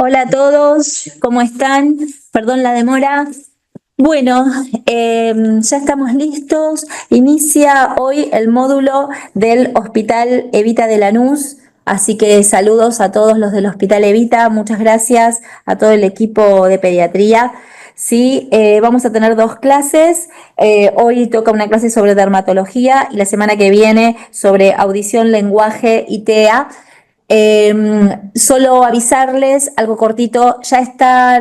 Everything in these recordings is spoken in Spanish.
Hola a todos, ¿cómo están? Perdón la demora. Bueno, ya estamos listos. Inicia hoy el módulo del Hospital Evita de Lanús, así que saludos a todos los del Hospital Evita. Muchas gracias a todo el equipo de pediatría. Sí, vamos a tener dos clases. Hoy toca una clase sobre dermatología y la semana que viene sobre audición, lenguaje y TEA. Solo avisarles algo cortito, ya está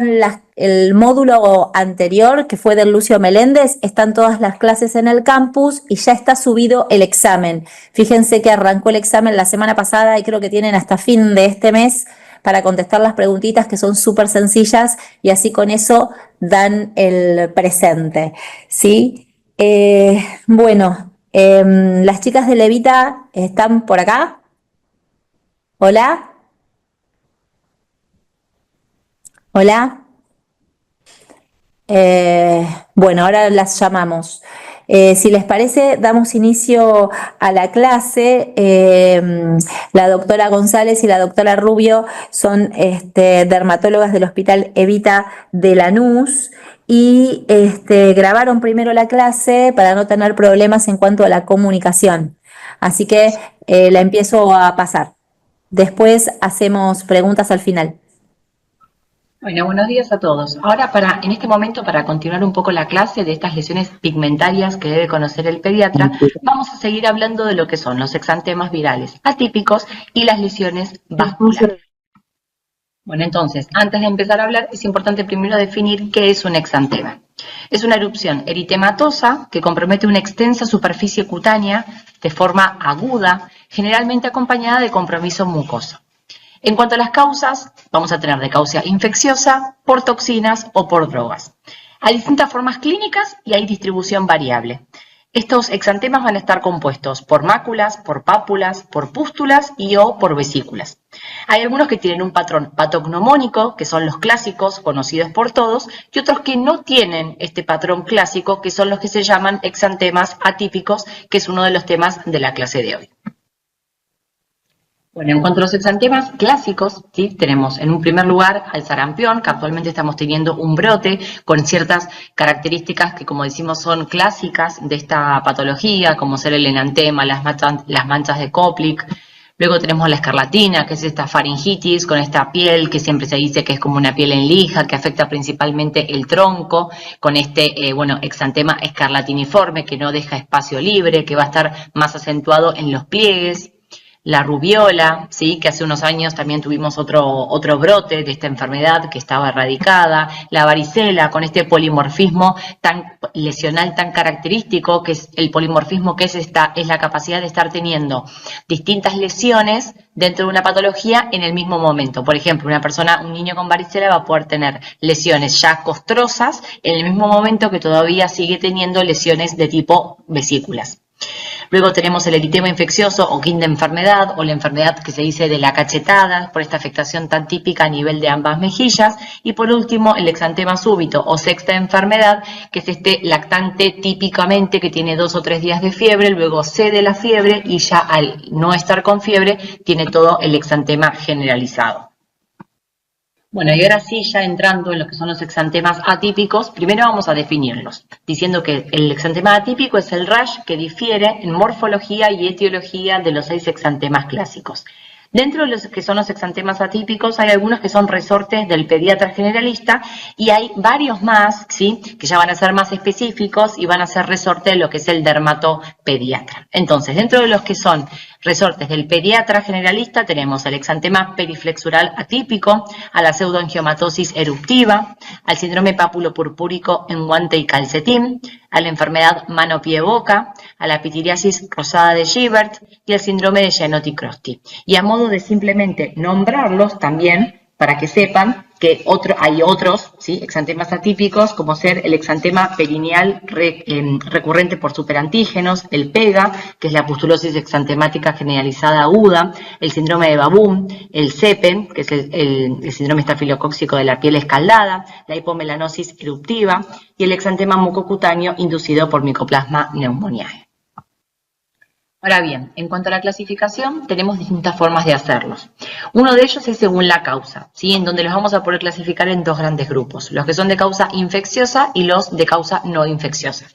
el módulo anterior que fue del Lucio Meléndez, están todas las clases en el campus y ya está subido el examen. Fíjense que arrancó el examen la semana pasada y creo que tienen hasta fin de este mes para contestar las preguntitas que son súper sencillas y así con eso dan el presente, ¿sí? Las chicas de Levita están por acá. Hola. Hola. Bueno, ahora las llamamos. Si les parece, damos inicio a la clase. La doctora González y la doctora Rubio son dermatólogas del Hospital Evita de Lanús y grabaron primero la clase para no tener problemas en cuanto a la comunicación. Así que la empiezo a pasar. Después hacemos preguntas al final. Bueno, buenos días a todos. Ahora, en este momento, para continuar un poco la clase de estas lesiones pigmentarias que debe conocer el pediatra, vamos a seguir hablando de lo que son los exantemas virales atípicos y las lesiones vasculares. Bueno, entonces, antes de empezar a hablar, es importante primero definir qué es un exantema. Es una erupción eritematosa que compromete una extensa superficie cutánea de forma aguda, generalmente acompañada de compromiso mucoso. En cuanto a las causas, vamos a tener de causa infecciosa, por toxinas o por drogas. Hay distintas formas clínicas y hay distribución variable. Estos exantemas van a estar compuestos por máculas, por pápulas, por pústulas y o por vesículas. Hay algunos que tienen un patrón patognomónico, que son los clásicos, conocidos por todos, y otros que no tienen este patrón clásico, que son los que se llaman exantemas atípicos, que es uno de los temas de la clase de hoy. Bueno, en cuanto a los exantemas clásicos, ¿sí? Tenemos en un primer lugar al sarampión, que actualmente estamos teniendo un brote con ciertas características que, como decimos, son clásicas de esta patología, como ser el enantema, las manchas de Koplik. Luego tenemos la escarlatina, que es esta faringitis con esta piel que siempre se dice que es como una piel en lija, que afecta principalmente el tronco, con exantema escarlatiniforme que no deja espacio libre, que va a estar más acentuado en los pliegues. La rubiola, ¿sí? Que hace unos años también tuvimos otro brote de esta enfermedad que estaba erradicada, la varicela con este polimorfismo tan lesional, tan característico, que es el polimorfismo, que es la capacidad de estar teniendo distintas lesiones dentro de una patología en el mismo momento. Por ejemplo, un niño con varicela va a poder tener lesiones ya costrosas en el mismo momento que todavía sigue teniendo lesiones de tipo vesículas. Luego tenemos el eritema infeccioso o quinta enfermedad, o la enfermedad que se dice de la cachetada, por esta afectación tan típica a nivel de ambas mejillas. Y por último, el exantema súbito o sexta enfermedad, que es este lactante típicamente que tiene 2 o 3 días de fiebre, luego cede la fiebre y ya al no estar con fiebre tiene todo el exantema generalizado. Bueno, y ahora sí, ya entrando en lo que son los exantemas atípicos, primero vamos a definirlos, diciendo que el exantema atípico es el rash que difiere en morfología y etiología de los 6 exantemas clásicos. Dentro de los que son los exantemas atípicos hay algunos que son resortes del pediatra generalista y hay varios más, ¿sí? Que ya van a ser más específicos y van a ser resorte de lo que es el dermatopediatra. Entonces, dentro de los que son resortes del pediatra generalista tenemos el exantema periflexural atípico, a la pseudoangiomatosis eruptiva, al síndrome pápulo-purpúrico en guante y calcetín, a la enfermedad mano-pie-boca, a la pitiriasis rosada de Gibert y al síndrome de Gianotti-Crosty. Y a modo de simplemente nombrarlos también, para que sepan que hay otros, ¿sí? Exantemas atípicos, como ser el exantema perineal recurrente por superantígenos, el PEGA, que es la pustulosis exantemática generalizada aguda, el síndrome de Babún, el CEPE, que es el síndrome estafilocóxico de la piel escaldada, la hipomelanosis eruptiva y el exantema mucocutáneo inducido por Mycoplasma pneumoniae. Ahora bien, en cuanto a la clasificación, tenemos distintas formas de hacerlos. Uno de ellos es según la causa, ¿sí? En donde los vamos a poder clasificar en dos grandes grupos, los que son de causa infecciosa y los de causa no infecciosa.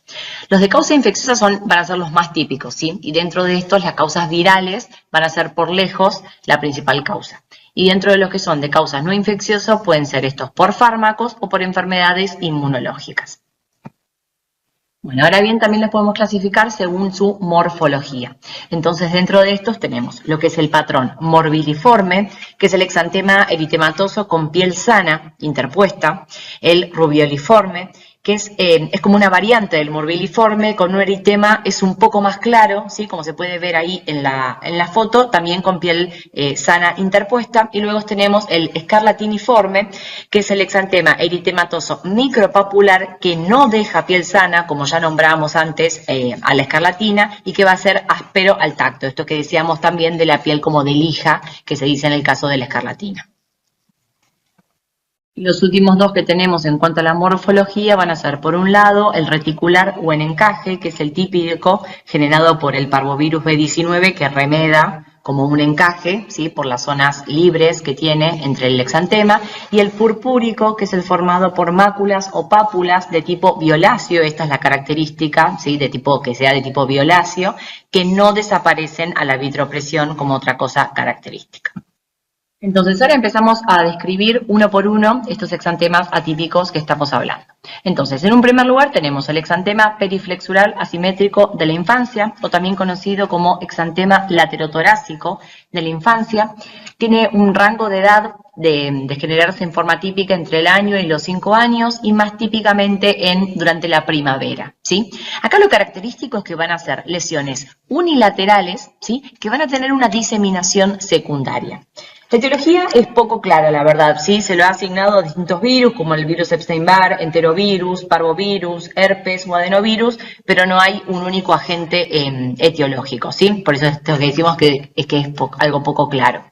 Los de causa infecciosa van a ser los más típicos, ¿sí? Y dentro de estos, las causas virales van a ser por lejos la principal causa. Y dentro de los que son de causas no infecciosas, pueden ser estos por fármacos o por enfermedades inmunológicas. Bueno, ahora bien, también los podemos clasificar según su morfología. Entonces, dentro de estos tenemos lo que es el patrón morbiliforme, que es el exantema eritematoso con piel sana interpuesta, el rubeoliforme, que es como una variante del morbiliforme, con un eritema es un poco más claro, ¿sí? Como se puede ver ahí en la foto, también con piel sana interpuesta. Y luego tenemos el escarlatiniforme, que es el exantema eritematoso micropapular, que no deja piel sana, como ya nombramos antes a la escarlatina, y que va a ser áspero al tacto. Esto que decíamos también de la piel como de lija, que se dice en el caso de la escarlatina. Los últimos dos que tenemos en cuanto a la morfología van a ser, por un lado, el reticular o en encaje, que es el típico generado por el parvovirus B19, que remeda como un encaje, ¿sí? Por las zonas libres que tiene entre el exantema, y el purpúrico, que es el formado por máculas o pápulas de tipo violáceo. Esta es la característica, ¿sí? Que sea de tipo violáceo, que no desaparecen a la vitropresión como otra cosa característica. Entonces ahora empezamos a describir uno por uno estos exantemas atípicos que estamos hablando. Entonces, en un primer lugar tenemos el exantema periflexural asimétrico de la infancia, o también conocido como exantema laterotorácico de la infancia. Tiene un rango de edad de generarse en forma típica entre el año y los 5 años y más típicamente durante la primavera, ¿sí? Acá lo característico es que van a ser lesiones unilaterales, ¿sí? Que van a tener una diseminación secundaria. La etiología es poco clara, la verdad, ¿sí? Se lo ha asignado a distintos virus, como el virus Epstein-Barr, enterovirus, parvovirus, herpes o adenovirus, pero no hay un único agente etiológico, ¿sí? Por eso esto que decimos que es algo poco claro.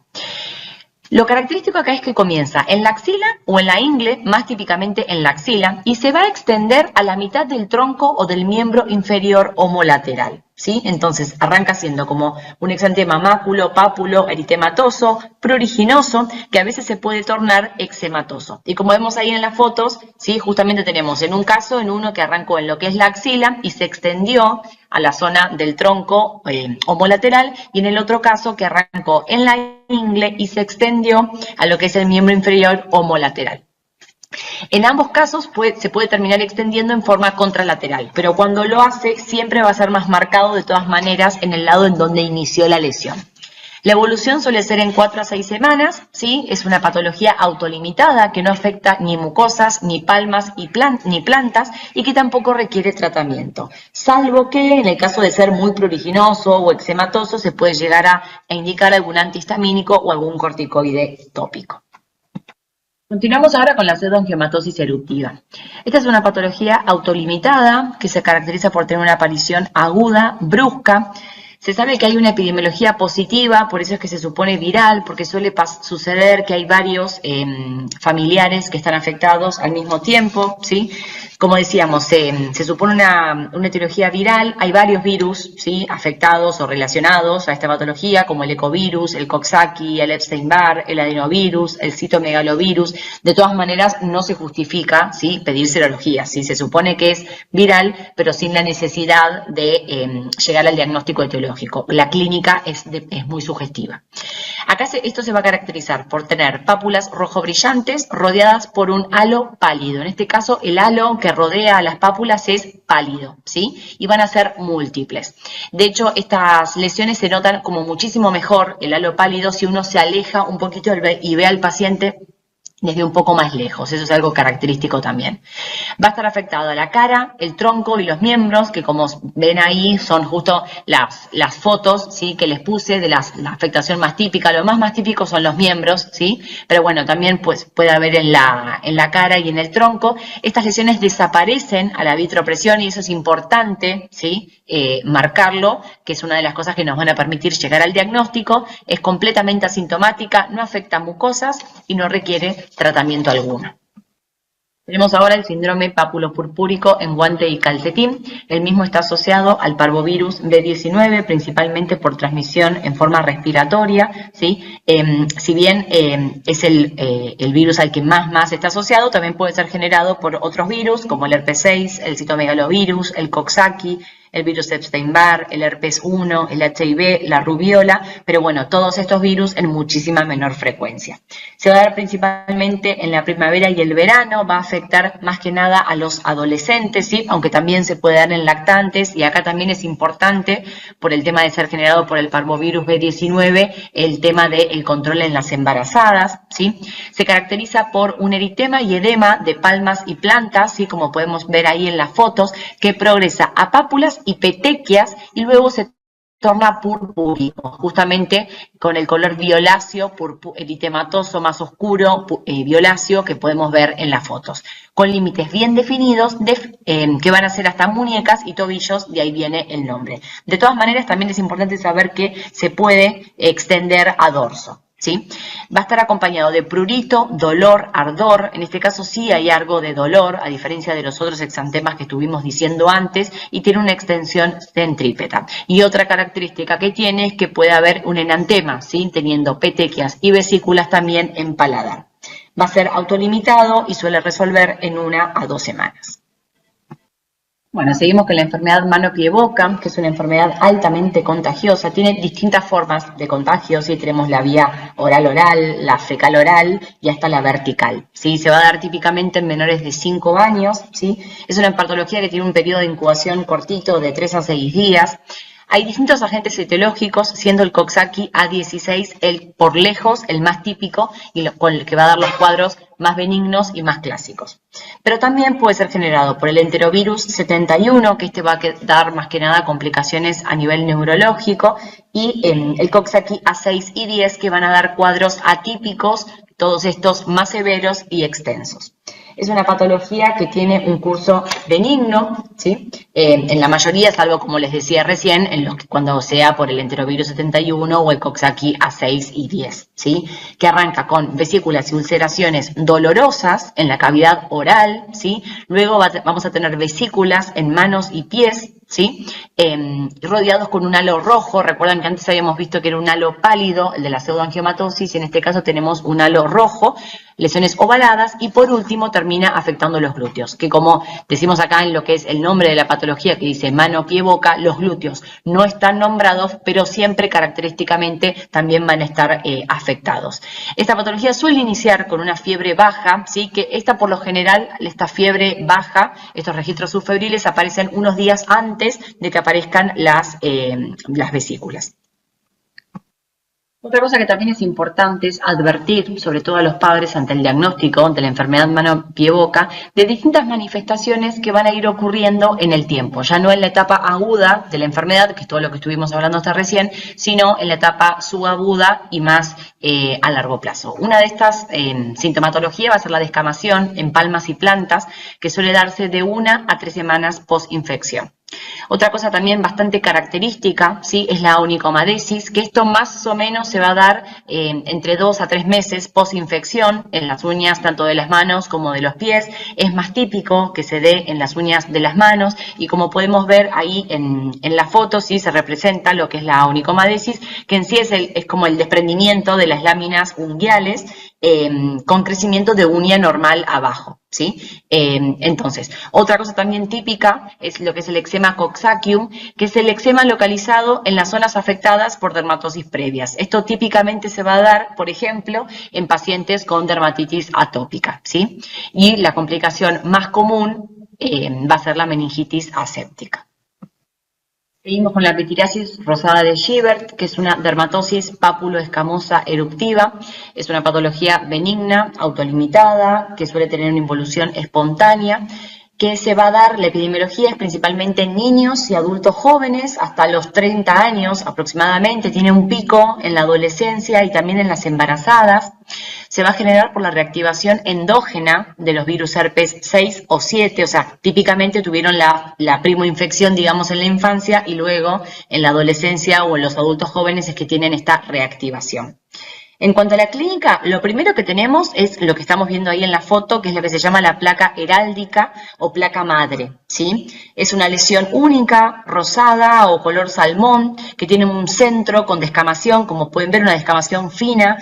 Lo característico acá es que comienza en la axila o en la ingle, más típicamente en la axila, y se va a extender a la mitad del tronco o del miembro inferior homolateral, ¿sí? Entonces arranca siendo como un exantema máculo, pápulo, eritematoso, pruriginoso, que a veces se puede tornar eczematoso. Y como vemos ahí en las fotos, ¿sí? Justamente tenemos en un caso, en uno que arrancó en lo que es la axila y se extendió a la zona del tronco homolateral, y en el otro caso que arrancó en la ingle y se extendió a lo que es el miembro inferior homolateral. En ambos casos se puede terminar extendiendo en forma contralateral, pero cuando lo hace siempre va a ser más marcado de todas maneras en el lado en donde inició la lesión. La evolución suele ser en 4 a 6 semanas, ¿sí? Es una patología autolimitada que no afecta ni mucosas, ni palmas, ni plantas, y que tampoco requiere tratamiento. Salvo que en el caso de ser muy pruriginoso o eczematoso se puede llegar a indicar algún antihistamínico o algún corticoide tópico. Continuamos ahora con la pseudoangiomatosis eruptiva. Esta es una patología autolimitada que se caracteriza por tener una aparición aguda, brusca. Se sabe que hay una epidemiología positiva, por eso es que se supone viral, porque suele suceder que hay varios familiares que están afectados al mismo tiempo, ¿sí? Como decíamos, se supone una etiología viral, hay varios virus, ¿sí? Afectados o relacionados a esta patología, como el ecovirus, el Coxsackie, el Epstein-Barr, el adenovirus, el citomegalovirus. De todas maneras, no se justifica, ¿sí? Pedir serología, ¿sí? Se supone que es viral, pero sin la necesidad de llegar al diagnóstico etiológico. La clínica es muy sugestiva. Acá esto se va a caracterizar por tener pápulas rojo brillantes rodeadas por un halo pálido. En este caso, el halo que rodea a las pápulas es pálido, ¿sí? Y van a ser múltiples. De hecho, estas lesiones se notan como muchísimo mejor, el halo pálido, si uno se aleja un poquito y ve al paciente desde un poco más lejos. Eso es algo característico también. Va a estar afectado la cara, el tronco y los miembros, que como ven ahí son justo las fotos, ¿sí? Que les puse de la afectación más típica. Lo más típico son los miembros, ¿sí? Pero bueno, también pues, puede haber en la cara y en el tronco. Estas lesiones desaparecen a la vitropresión y eso es importante, ¿sí? Marcarlo, que es una de las cosas que nos van a permitir llegar al diagnóstico. Es completamente asintomática, no afecta mucosas y no requiere tratamiento alguno. Tenemos ahora el síndrome papulopurpúrico en guante y calcetín. El mismo está asociado al parvovirus B19, principalmente por transmisión en forma respiratoria, ¿sí? Si bien es el virus al que más está asociado, también puede ser generado por otros virus, como el herpes 6, el citomegalovirus, el Coxsackie, el virus Epstein-Barr, el herpes 1, el HIV, la rubiola, pero bueno, todos estos virus en muchísima menor frecuencia. Se va a dar principalmente en la primavera y el verano, va a afectar más que nada a los adolescentes, ¿sí? Aunque también se puede dar en lactantes, y acá también es importante, por el tema de ser generado por el parvovirus B19, el tema del control en las embarazadas, ¿sí? Se caracteriza por un eritema y edema de palmas y plantas, ¿sí? Como podemos ver ahí en las fotos, que progresa a pápulas y petequias y luego se torna purpúrico, justamente con el color violáceo, eritematoso más oscuro, violáceo, que podemos ver en las fotos, con límites bien definidos que van a ser hasta muñecas y tobillos, de ahí viene el nombre. De todas maneras, también es importante saber que se puede extender a dorso. ¿Sí? Va a estar acompañado de prurito, dolor, ardor. En este caso sí hay algo de dolor, a diferencia de los otros exantemas que estuvimos diciendo antes, y tiene una extensión centrípeta. Y otra característica que tiene es que puede haber un enantema, ¿sí? Teniendo petequias y vesículas también en paladar. Va a ser autolimitado y suele resolver en 1 a 2 semanas. Bueno, seguimos con la enfermedad mano-pie-boca, que es una enfermedad altamente contagiosa. Tiene distintas formas de contagio, ¿sí? Tenemos la vía oral-oral, la fecal-oral y hasta la vertical, ¿sí? Se va a dar típicamente en menores de 5 años, ¿sí? Es una patología que tiene un periodo de incubación cortito de 3 a 6 días. Hay distintos agentes etiológicos, siendo el Coxsackie A16 por lejos el más típico y con el que va a dar los cuadros más benignos y más clásicos. Pero también puede ser generado por el enterovirus 71, que va a dar más que nada complicaciones a nivel neurológico, y el Coxsackie A6 y 10, que van a dar cuadros atípicos, todos estos más severos y extensos. Es una patología que tiene un curso benigno, ¿sí? En la mayoría, salvo como les decía recién, cuando sea por el enterovirus 71 o el Coxsackie A6 y 10, ¿sí? Que arranca con vesículas y ulceraciones dolorosas en la cavidad oral, ¿sí? Luego vamos a tener vesículas en manos y pies, ¿sí? Rodeados con un halo rojo. Recuerdan que antes habíamos visto que era un halo pálido, el de la pseudoangiomatosis, y en este caso tenemos un halo rojo, lesiones ovaladas, y por último termina afectando los glúteos, que como decimos acá en lo que es el nombre de la patología, que dice mano, pie, boca, los glúteos no están nombrados, pero siempre característicamente también van a estar afectados. Esta patología suele iniciar con una fiebre baja, ¿sí? Que esta por lo general, esta fiebre baja, estos registros subfebriles aparecen unos días antes de que aparezcan las vesículas. Otra cosa que también es importante es advertir, sobre todo a los padres, ante el diagnóstico de la enfermedad mano-pie-boca, de distintas manifestaciones que van a ir ocurriendo en el tiempo, ya no en la etapa aguda de la enfermedad, que es todo lo que estuvimos hablando hasta recién, sino en la etapa subaguda y más a largo plazo. Una de estas sintomatologías va a ser la descamación en palmas y plantas, que suele darse de 1 a 3 semanas post-infección. Otra cosa también bastante característica, ¿sí? Es la onicomadesis, que esto más o menos se va a dar entre 2 a 3 meses post-infección en las uñas tanto de las manos como de los pies. Es más típico que se dé en las uñas de las manos, y como podemos ver ahí en la foto, ¿sí? Se representa lo que es la onicomadesis, que en sí es como el desprendimiento de las láminas unguiales con crecimiento de uña normal abajo, ¿sí? Entonces, otra cosa también típica es lo que es el eczema coxsackium, que es el eczema localizado en las zonas afectadas por dermatosis previas. Esto típicamente se va a dar, por ejemplo, en pacientes con dermatitis atópica, ¿sí? Y la complicación más común va a ser la meningitis aséptica. Seguimos con la pitiriasis rosada de Gibert, que es una dermatosis pápulo-escamosa eruptiva. Es una patología benigna, autolimitada, que suele tener una involución espontánea, que se va a dar, la epidemiología es principalmente en niños y adultos jóvenes hasta los 30 años aproximadamente. Tiene un pico en la adolescencia y también en las embarazadas. Se va a generar por la reactivación endógena de los virus herpes 6 o 7, o sea, típicamente tuvieron la primoinfección, digamos, en la infancia, y luego en la adolescencia o en los adultos jóvenes es que tienen esta reactivación. En cuanto a la clínica, lo primero que tenemos es lo que estamos viendo ahí en la foto, que es lo que se llama la placa heráldica o placa madre, ¿sí? Es una lesión única, rosada o color salmón, que tiene un centro con descamación, como pueden ver, una descamación fina,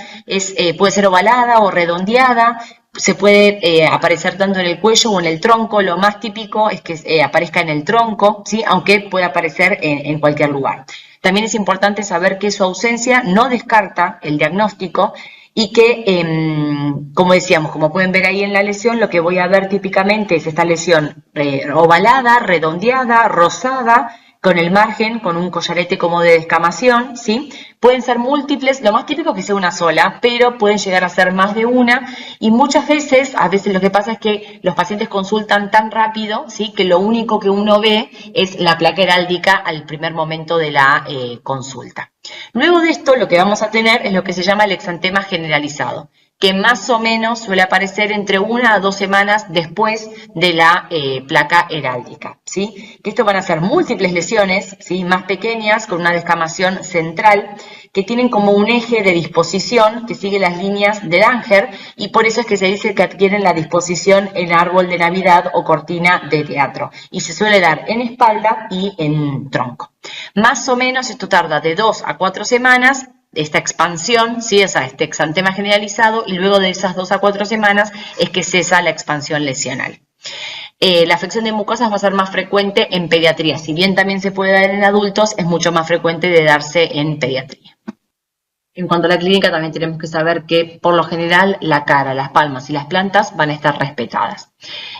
puede ser ovalada o redondeada, se puede aparecer tanto en el cuello o en el tronco. Lo más típico es que aparezca en el tronco, ¿sí? Aunque puede aparecer en cualquier lugar. También es importante saber que su ausencia no descarta el diagnóstico y que, como decíamos, como pueden ver ahí en la lesión, lo que voy a ver típicamente es esta lesión ovalada, redondeada, rosada, con el margen, con un collarete como de descamación, ¿sí? Pueden ser múltiples, lo más típico es que sea una sola, pero pueden llegar a ser más de una, y muchas veces, a veces lo que pasa es que los pacientes consultan tan rápido, ¿sí? Que lo único que uno ve es la placa heráldica al primer momento de la consulta. Luego de esto, lo que vamos a tener es lo que se llama el exantema generalizado, que más o menos suele aparecer entre 1 a 2 semanas después de la placa heráldica, ¿sí? Que esto van a ser múltiples lesiones, ¿sí? Más pequeñas, con una descamación central, que tienen como un eje de disposición que sigue las líneas de Langer, y por eso es que se dice que adquieren la disposición en árbol de Navidad o cortina de teatro, y se suele dar en espalda y en tronco. Más o menos esto tarda de 2 a 4 semanas, esta expansión, ¿sí? Este exantema generalizado, y luego de esas 2 a 4 semanas es que cesa la expansión lesional. La afección de mucosas va a ser más frecuente en pediatría, si bien también se puede dar en adultos, es mucho más frecuente de darse en pediatría. En cuanto a la clínica, también tenemos que saber que, por lo general, la cara, las palmas y las plantas van a estar respetadas.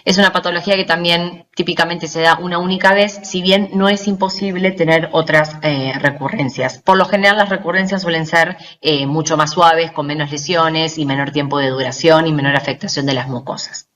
Es una patología que también típicamente se da una única vez, si bien no es imposible tener otras recurrencias. Por lo general, las recurrencias suelen ser mucho más suaves, con menos lesiones y menor tiempo de duración y menor afectación de las mucosas.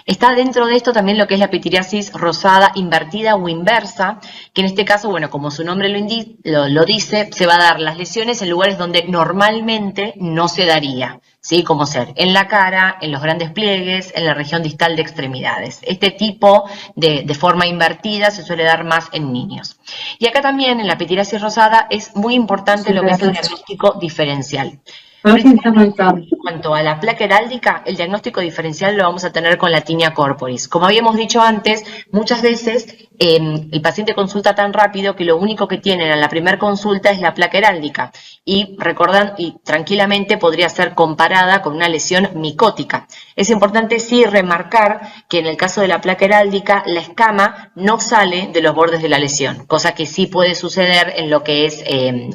Está dentro de esto también lo que es la pitiriasis rosada invertida o inversa, que en este caso, bueno, como su nombre lo dice, se va a dar las lesiones en lugares donde normalmente no se daría, ¿sí? Como ser en la cara, en los grandes pliegues, en la región distal de extremidades. Este tipo de forma invertida se suele dar más en niños. Y acá también en la pitiriasis rosada es muy importante lo que es el diagnóstico diferencial. En cuanto a la placa heráldica, el diagnóstico diferencial lo vamos a tener con la tinea corporis. Como habíamos dicho antes, muchas veces el paciente consulta tan rápido que lo único que tienen en la primera consulta es la placa heráldica, y recordan, y tranquilamente podría ser comparada con una lesión micótica. Es importante sí remarcar que en el caso de la placa heráldica, la escama no sale de los bordes de la lesión, cosa que sí puede suceder en lo que es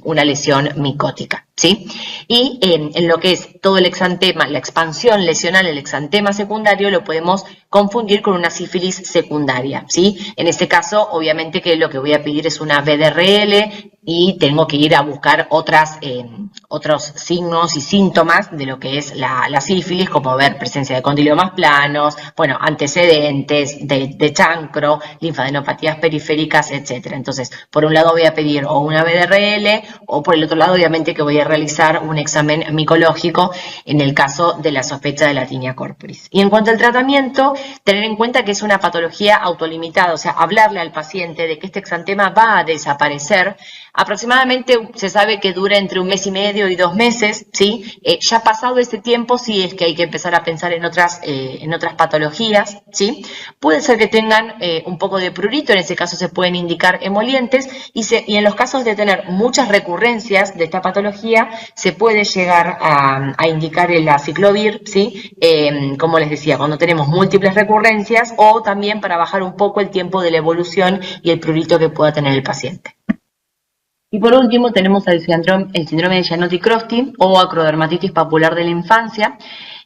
una lesión micótica, ¿sí? Y en lo que es todo el exantema, la expansión lesional, el exantema secundario, lo podemos confundir con una sífilis secundaria, ¿sí? En este caso, obviamente que lo que voy a pedir es una BDRL y tengo que ir a buscar otros signos y síntomas de lo que es la sífilis, como ver presencia de condiliomas planos, bueno, antecedentes de chancro, linfadenopatías periféricas, etc. Entonces, por un lado voy a pedir o una BDRL, o por el otro lado, obviamente, que voy a realizar un examen micológico en el caso de la sospecha de la tinea corporis. Y en cuanto al tratamiento, tener en cuenta que es una patología autolimitada, o sea, hablarle al paciente de que este exantema va a desaparecer. Aproximadamente se sabe que dura entre 1 mes y medio y 2 meses, ¿sí? Ya pasado ese tiempo, sí es que hay que empezar a pensar en otras patologías, ¿sí? Puede ser que tengan un poco de prurito, en ese caso se pueden indicar emolientes, y en los casos de tener muchas recurrencias de esta patología, se puede llegar a indicar el aciclovir, ¿sí? Como les decía, cuando tenemos múltiples recurrencias, o también para bajar un poco el tiempo de la evolución y el prurito que pueda tener el paciente. Y por último tenemos el síndrome de Giannotti-Crosty o acrodermatitis papular de la infancia.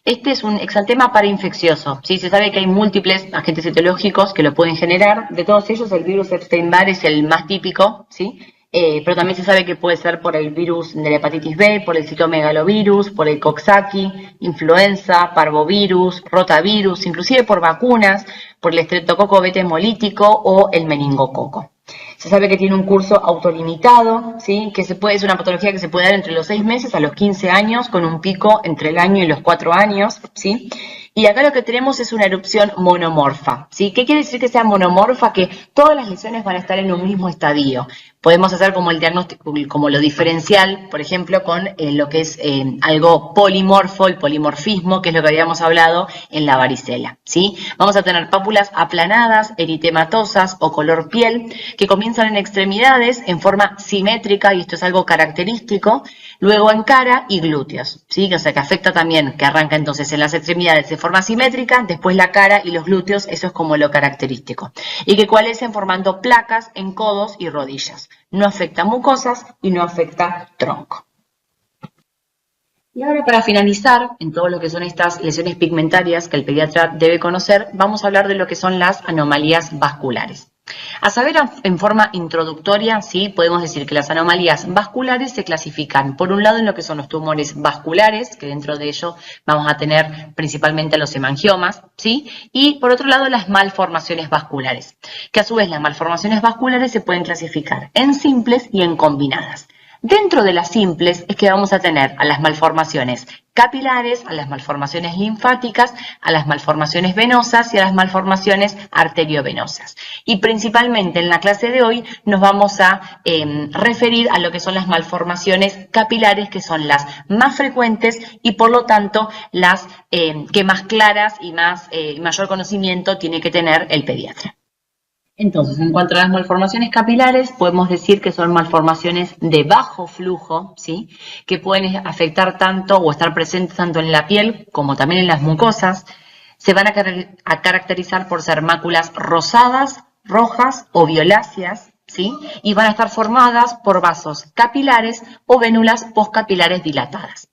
Este es un exantema parainfeccioso, ¿sí? Se sabe que hay múltiples agentes etiológicos que lo pueden generar. De todos ellos, el virus Epstein-Barr es el más típico, ¿sí? Pero también se sabe que puede ser por el virus de la hepatitis B, por el citomegalovirus, por el Coxsackie, influenza, parvovirus, rotavirus, inclusive por vacunas, por el estreptococo beta hemolítico o el meningococo. Se sabe que tiene un curso autolimitado, ¿sí? Que es una patología que se puede dar entre los 6 meses a los 15 años, con un pico entre el año y los 4 años, ¿sí? Y acá lo que tenemos es una erupción monomorfa, ¿sí? ¿Qué quiere decir que sea monomorfa? Que todas las lesiones van a estar en un mismo estadio. Podemos hacer como el diagnóstico, como lo diferencial, por ejemplo, con lo que es algo polimorfo, el polimorfismo, que es lo que habíamos hablado en la varicela, ¿sí? Vamos a tener pápulas aplanadas, eritematosas o color piel, que comienzan en extremidades en forma simétrica, y esto es algo característico, luego en cara y glúteos, ¿sí? O sea que afecta también, que arranca entonces en las extremidades de forma simétrica, después la cara y los glúteos, eso es como lo característico. Y que coalescen formando placas en codos y rodillas. No afecta mucosas y no afecta tronco. Y ahora, para finalizar, en todo lo que son estas lesiones pigmentarias que el pediatra debe conocer, vamos a hablar de lo que son las anomalías vasculares. A saber, en forma introductoria, sí, podemos decir que las anomalías vasculares se clasifican, por un lado, en lo que son los tumores vasculares, que dentro de ello vamos a tener principalmente los hemangiomas, ¿sí? Y por otro lado, las malformaciones vasculares, que a su vez las malformaciones vasculares se pueden clasificar en simples y en combinadas. Dentro de las simples es que vamos a tener a las malformaciones capilares, a las malformaciones linfáticas, a las malformaciones venosas y a las malformaciones arteriovenosas. Y principalmente en la clase de hoy nos vamos a referir a lo que son las malformaciones capilares, que son las más frecuentes y por lo tanto las que más claras y mayor conocimiento tiene que tener el pediatra. Entonces, en cuanto a las malformaciones capilares, podemos decir que son malformaciones de bajo flujo, ¿sí? Que pueden afectar tanto o estar presentes tanto en la piel como también en las mucosas. Se van a caracterizar por ser máculas rosadas, rojas o violáceas, ¿sí? Y van a estar formadas por vasos capilares o vénulas postcapilares dilatadas.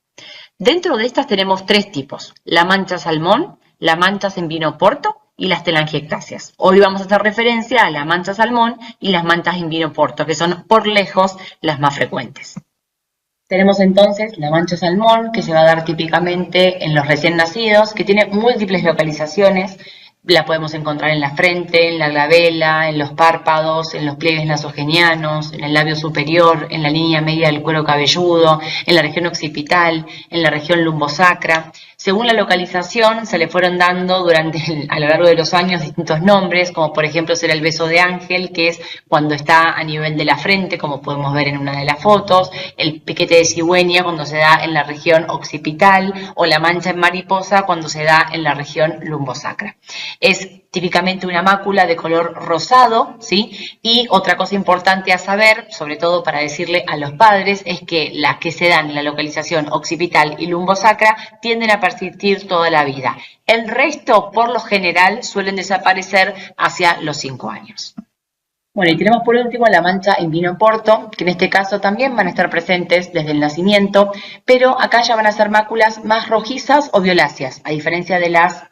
Dentro de estas tenemos tres tipos: la mancha salmón, la mancha en porto y las telangiectasias. Hoy vamos a hacer referencia a la mancha salmón y las manchas en porto, que son por lejos las más frecuentes. Tenemos entonces la mancha salmón, que se va a dar típicamente en los recién nacidos, que tiene múltiples localizaciones. La podemos encontrar en la frente, en la glabela, en los párpados, en los pliegues nasogenianos, en el labio superior, en la línea media del cuero cabelludo, en la región occipital, en la región lumbosacra. Según la localización, se le fueron dando a lo largo de los años distintos nombres, como por ejemplo será el beso de ángel, que es cuando está a nivel de la frente, como podemos ver en una de las fotos, el piquete de cigüeña cuando se da en la región occipital, o la mancha en mariposa cuando se da en la región lumbosacra. Es típicamente una mácula de color rosado, ¿sí? Y otra cosa importante a saber, sobre todo para decirle a los padres, es que las que se dan en la localización occipital y lumbosacra tienden a persistir toda la vida. El resto, por lo general, suelen desaparecer hacia los 5 años. Bueno, y tenemos por último la mancha in porto, que en este caso también van a estar presentes desde el nacimiento, pero acá ya van a ser máculas más rojizas o violáceas, a diferencia de las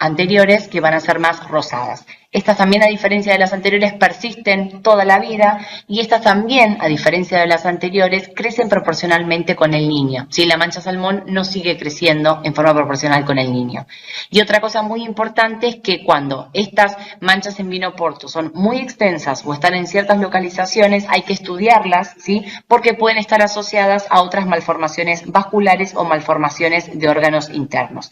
anteriores, que van a ser más rosadas. Estas también, a diferencia de las anteriores, persisten toda la vida, y estas también, a diferencia de las anteriores, crecen proporcionalmente con el niño. ¿Sí? La mancha salmón no sigue creciendo en forma proporcional con el niño. Y otra cosa muy importante es que cuando estas manchas en vino porto son muy extensas o están en ciertas localizaciones, hay que estudiarlas, ¿sí? Porque pueden estar asociadas a otras malformaciones vasculares o malformaciones de órganos internos,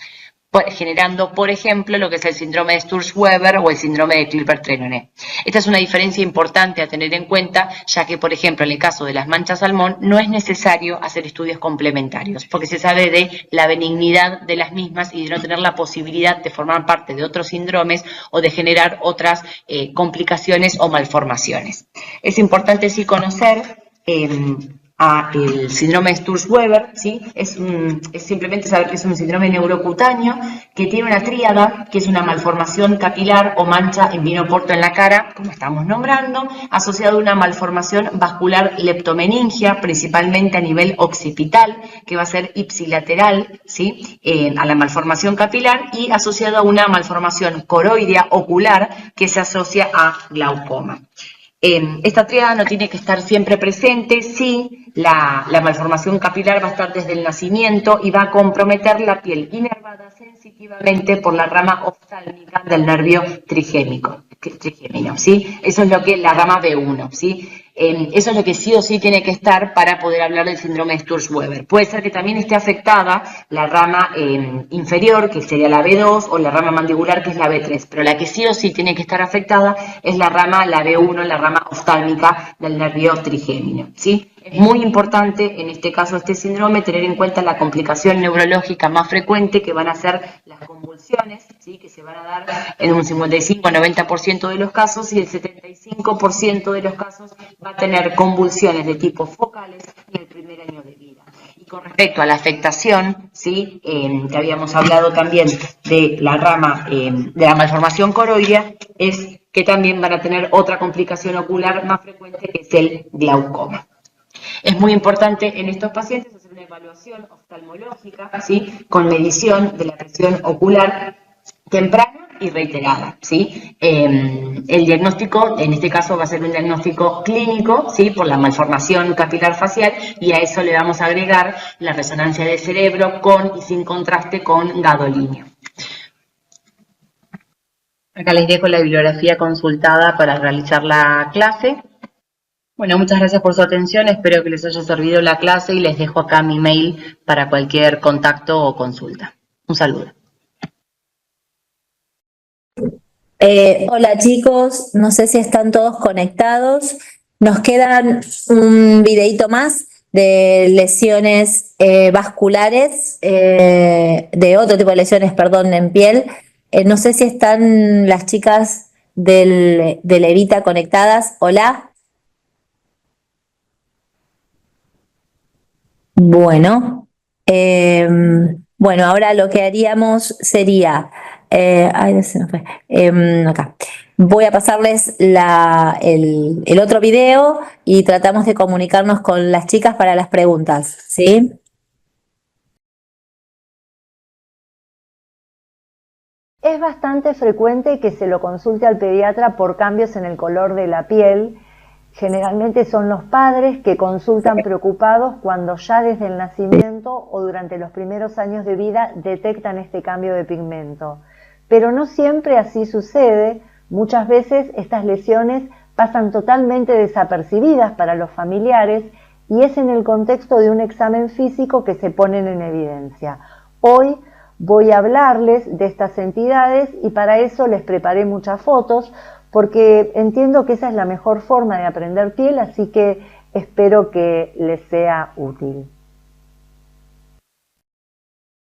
generando, por ejemplo, lo que es el síndrome de Sturge-Weber o el síndrome de Klippert-Trenaunay. Esta es una diferencia importante a tener en cuenta, ya que, por ejemplo, en el caso de las manchas salmón, no es necesario hacer estudios complementarios, porque se sabe de la benignidad de las mismas y de no tener la posibilidad de formar parte de otros síndromes o de generar otras complicaciones o malformaciones. Es importante sí conocer el síndrome de Sturge-Weber, ¿sí? Es simplemente saber que es un síndrome neurocutáneo que tiene una tríada, que es una malformación capilar o mancha en vino porto en la cara, como estamos nombrando, asociado a una malformación vascular leptomeningia, principalmente a nivel occipital, que va a ser ipsilateral, ¿sí? A la malformación capilar, y asociado a una malformación coroidea ocular que se asocia a glaucoma. Esta tríada no tiene que estar siempre presente, sí, la malformación capilar va a estar desde el nacimiento y va a comprometer la piel inervada sensitivamente por la rama oftálmica del nervio trigémino, ¿sí? Eso es lo que es la rama B1, ¿sí? Eso es lo que sí o sí tiene que estar para poder hablar del síndrome de Sturge-Weber. Puede ser que también esté afectada la rama inferior, que sería la B2, o la rama mandibular, que es la B3, pero la que sí o sí tiene que estar afectada es la B1, la rama oftálmica del nervio trigémino, ¿sí? Es muy importante, en este caso, este síndrome, tener en cuenta la complicación neurológica más frecuente, que van a ser las convulsiones, ¿sí? Que se van a dar en un 55-90% de los casos, y el 75% de los casos va a tener convulsiones de tipo focales en el primer año de vida. Y con respecto a la afectación, ¿sí? Que habíamos hablado también de la rama de la malformación coroidea, es que también van a tener otra complicación ocular más frecuente, que es el glaucoma. Es muy importante en estos pacientes hacer una evaluación oftalmológica, ¿sí? Con medición de la presión ocular temprana y reiterada, ¿sí? El diagnóstico, en este caso, va a ser un diagnóstico clínico, ¿sí? Por la malformación capilar facial, y a eso le vamos a agregar la resonancia del cerebro con y sin contraste con gadolinio. Acá les dejo la bibliografía consultada para realizar la clase. Bueno, muchas gracias por su atención, espero que les haya servido la clase y les dejo acá mi mail para cualquier contacto o consulta. Un saludo. Hola chicos, no sé si están todos conectados. Nos quedan un videito más de lesiones vasculares, de otro tipo de lesiones, perdón, en piel. No sé si están las chicas del Evita conectadas. Hola. Bueno, bueno, ahora lo que haríamos sería, ay, se me fue, acá. Voy a pasarles el otro video y tratamos de comunicarnos con las chicas para las preguntas, ¿sí? Es bastante frecuente que se lo consulte al pediatra por cambios en el color de la piel. Generalmente son los padres que consultan preocupados cuando ya desde el nacimiento o durante los primeros años de vida detectan este cambio de pigmento. Pero no siempre así sucede. Muchas veces estas lesiones pasan totalmente desapercibidas para los familiares y es en el contexto de un examen físico que se ponen en evidencia. Hoy voy a hablarles de estas entidades y para eso les preparé muchas fotos, porque entiendo que esa es la mejor forma de aprender piel, así que espero que les sea útil.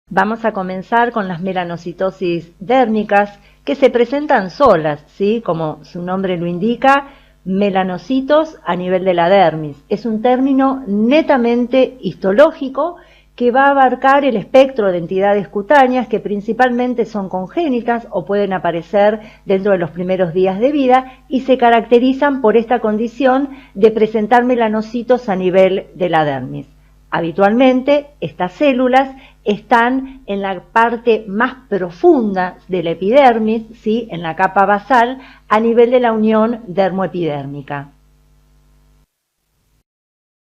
Vamos a comenzar con las melanocitosis dérmicas, que se presentan solas, ¿sí? Como su nombre lo indica, melanocitos a nivel de la dermis. Es un término netamente histológico que va a abarcar el espectro de entidades cutáneas que principalmente son congénitas o pueden aparecer dentro de los primeros días de vida y se caracterizan por esta condición de presentar melanocitos a nivel de la dermis. Habitualmente estas células están en la parte más profunda de la epidermis, ¿sí? En la capa basal, a nivel de la unión dermoepidérmica.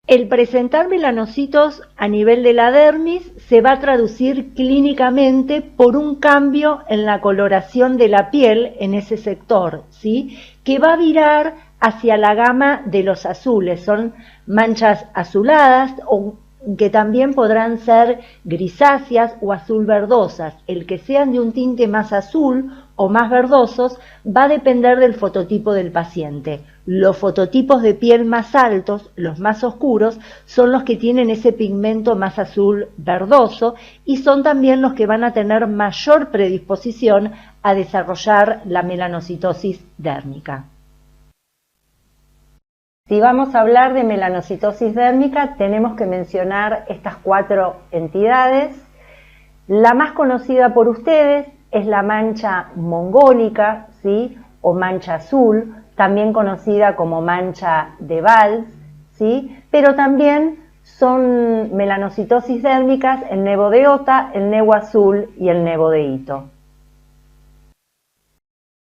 El presentar melanocitos a nivel de la dermis se va a traducir clínicamente por un cambio en la coloración de la piel en ese sector, ¿sí? Que va a virar hacia la gama de los azules. Son manchas azuladas o que también podrán ser grisáceas o azul verdosas. El que sean de un tinte más azul o más verdosos va a depender del fototipo del paciente. Los fototipos de piel más altos, los más oscuros, son los que tienen ese pigmento más azul verdoso y son también los que van a tener mayor predisposición a desarrollar la melanocitosis dérmica. Si vamos a hablar de melanocitosis dérmica, tenemos que mencionar estas 4 entidades. La más conocida por ustedes es la mancha mongólica, ¿sí? O mancha azul, también conocida como mancha de Valls, ¿sí? Pero también son melanocitosis dérmicas el nevo de Ota, el nevo azul y el nevo de Ito.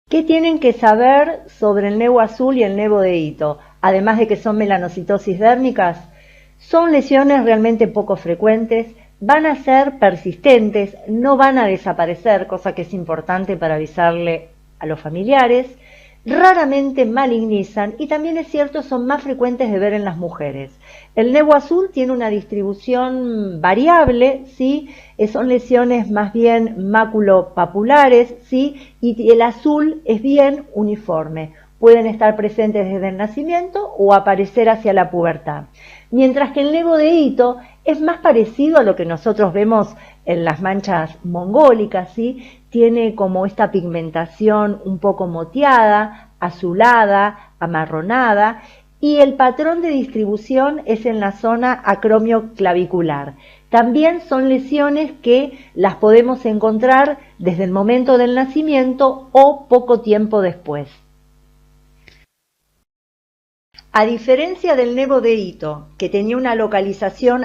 ¿Qué tienen que saber sobre el nevo azul y el nevo de Ito? Además de que son melanocitosis dérmicas, son lesiones realmente poco frecuentes, van a ser persistentes, no van a desaparecer, cosa que es importante para avisarle a los familiares, raramente malignizan y también es cierto son más frecuentes de ver en las mujeres. El nevo azul tiene una distribución variable, ¿sí? Son lesiones más bien maculopapulares, ¿sí? Y el azul es bien uniforme. Pueden estar presentes desde el nacimiento o aparecer hacia la pubertad. Mientras que el nevo de hito es más parecido a lo que nosotros vemos en las manchas mongólicas, ¿sí? Tiene como esta pigmentación un poco moteada, azulada, amarronada, y el patrón de distribución es en la zona acromioclavicular. También son lesiones que las podemos encontrar desde el momento del nacimiento o poco tiempo después. A diferencia del nevo de hito, que tenía una localización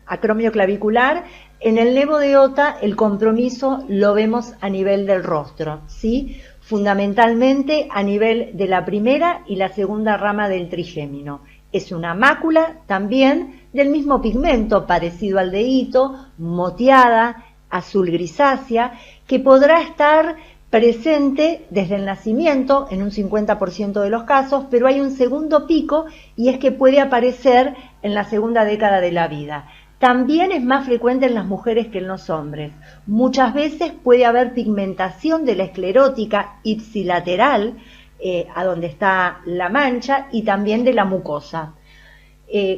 acromioclavicular, en el nevo de Ota el compromiso lo vemos a nivel del rostro, ¿sí? Fundamentalmente a nivel de la primera y la segunda rama del trigémino. Es una mácula también del mismo pigmento parecido al de hito, moteada, azul grisácea, que podrá estar presente desde el nacimiento en un 50% de los casos, pero hay un segundo pico y es que puede aparecer en la segunda década de la vida. También es más frecuente en las mujeres que en los hombres. Muchas veces puede haber pigmentación de la esclerótica ipsilateral, a donde está la mancha, y también de la mucosa.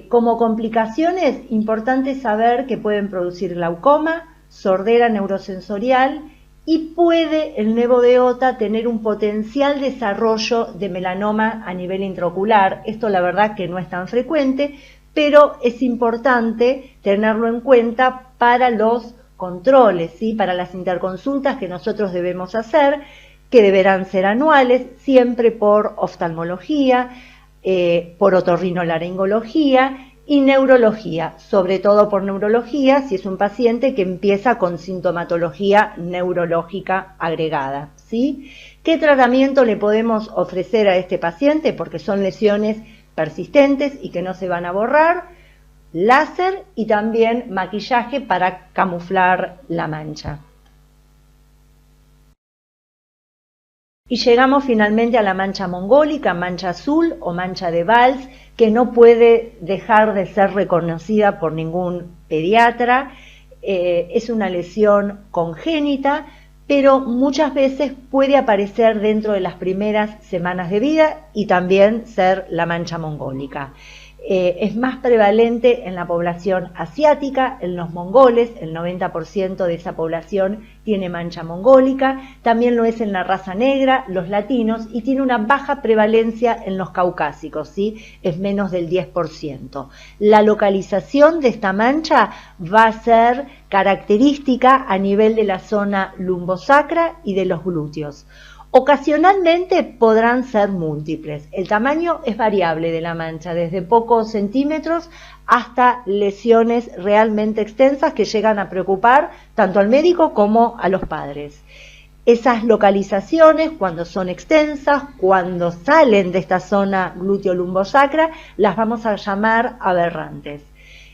Como complicaciones, importante saber que pueden producir glaucoma, sordera neurosensorial, y puede el nevo de Ota tener un potencial desarrollo de melanoma a nivel intraocular. Esto la verdad que no es tan frecuente, pero es importante tenerlo en cuenta para los controles, ¿sí? Para las interconsultas que nosotros debemos hacer, que deberán ser anuales, siempre por oftalmología, por otorrinolaringología y neurología, sobre todo por neurología si es un paciente que empieza con sintomatología neurológica agregada, ¿sí? ¿Qué tratamiento le podemos ofrecer a este paciente? Porque son lesiones persistentes y que no se van a borrar. Láser y también maquillaje para camuflar la mancha. Y llegamos finalmente a la mancha mongólica, mancha azul o mancha de Valls, que no puede dejar de ser reconocida por ningún pediatra. Es una lesión congénita, pero muchas veces puede aparecer dentro de las primeras semanas de vida y también ser la mancha mongólica. Es más prevalente en la población asiática, en los mongoles, el 90% de esa población tiene mancha mongólica, también lo es en la raza negra, los latinos, y tiene una baja prevalencia en los caucásicos, ¿sí? Es menos del 10%. La localización de esta mancha va a ser característica a nivel de la zona lumbosacra y de los glúteos. Ocasionalmente podrán ser múltiples. El tamaño es variable de la mancha, desde pocos centímetros hasta lesiones realmente extensas que llegan a preocupar tanto al médico como a los padres. Esas localizaciones, cuando son extensas, cuando salen de esta zona glúteo-lumbosacra, las vamos a llamar aberrantes.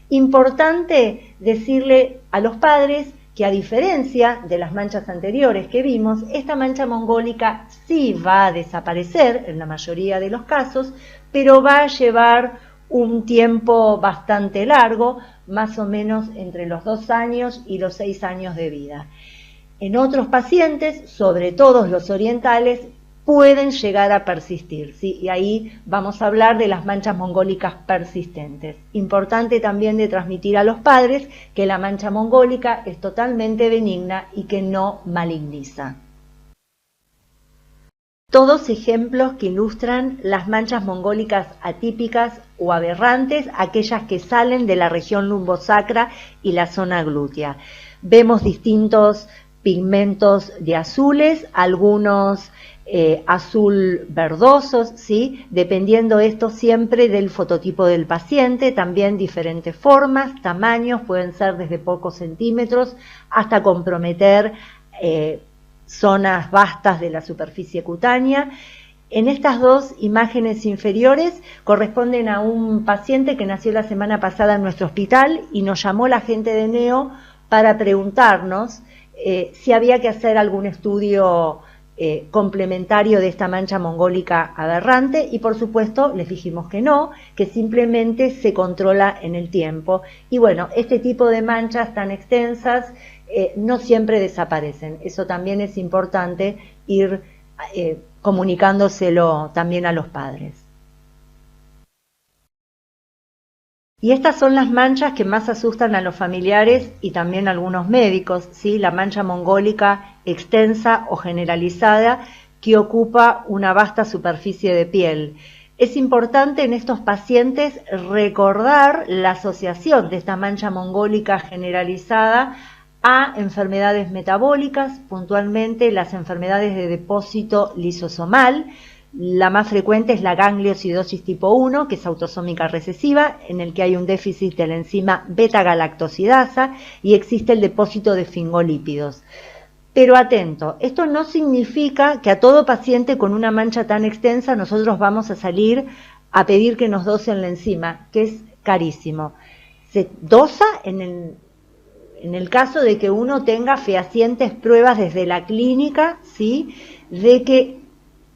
Importante decirle a los padres que a diferencia de las manchas anteriores que vimos, esta mancha mongólica sí va a desaparecer en la mayoría de los casos, pero va a llevar un tiempo bastante largo, más o menos entre los 2 años y los 6 años de vida. En otros pacientes, sobre todo los orientales, pueden llegar a persistir, ¿sí? Y ahí vamos a hablar de las manchas mongólicas persistentes. Importante también de transmitir a los padres que la mancha mongólica es totalmente benigna y que no maligniza. Todos ejemplos que ilustran las manchas mongólicas atípicas o aberrantes, aquellas que salen de la región lumbosacra y la zona glútea. Vemos distintos pigmentos de azules, algunos azul verdosos, ¿sí? Dependiendo esto siempre del fototipo del paciente, también diferentes formas, tamaños, pueden ser desde pocos centímetros hasta comprometer zonas vastas de la superficie cutánea. En estas dos imágenes inferiores corresponden a un paciente que nació la semana pasada en nuestro hospital y nos llamó la gente de NEO para preguntarnos si había que hacer algún estudio complementario de esta mancha mongólica aberrante, y por supuesto les dijimos que no, que simplemente se controla en el tiempo. Y bueno, este tipo de manchas tan extensas no siempre desaparecen. Eso también es importante ir comunicándoselo también a los padres. Y estas son las manchas que más asustan a los familiares y también a algunos médicos, ¿sí? La mancha mongólica extensa o generalizada que ocupa una vasta superficie de piel. Es importante en estos pacientes recordar la asociación de esta mancha mongólica generalizada a enfermedades metabólicas, puntualmente las enfermedades de depósito lisosomal. La más frecuente es la gangliosidosis tipo 1, que es autosómica recesiva, en el que hay un déficit de la enzima beta-galactosidasa y existe el depósito de fingolípidos. Pero atento, esto no significa que a todo paciente con una mancha tan extensa nosotros vamos a salir a pedir que nos dosen la enzima, que es carísimo. Se dosa en el caso de que uno tenga fehacientes pruebas desde la clínica, ¿sí?, de que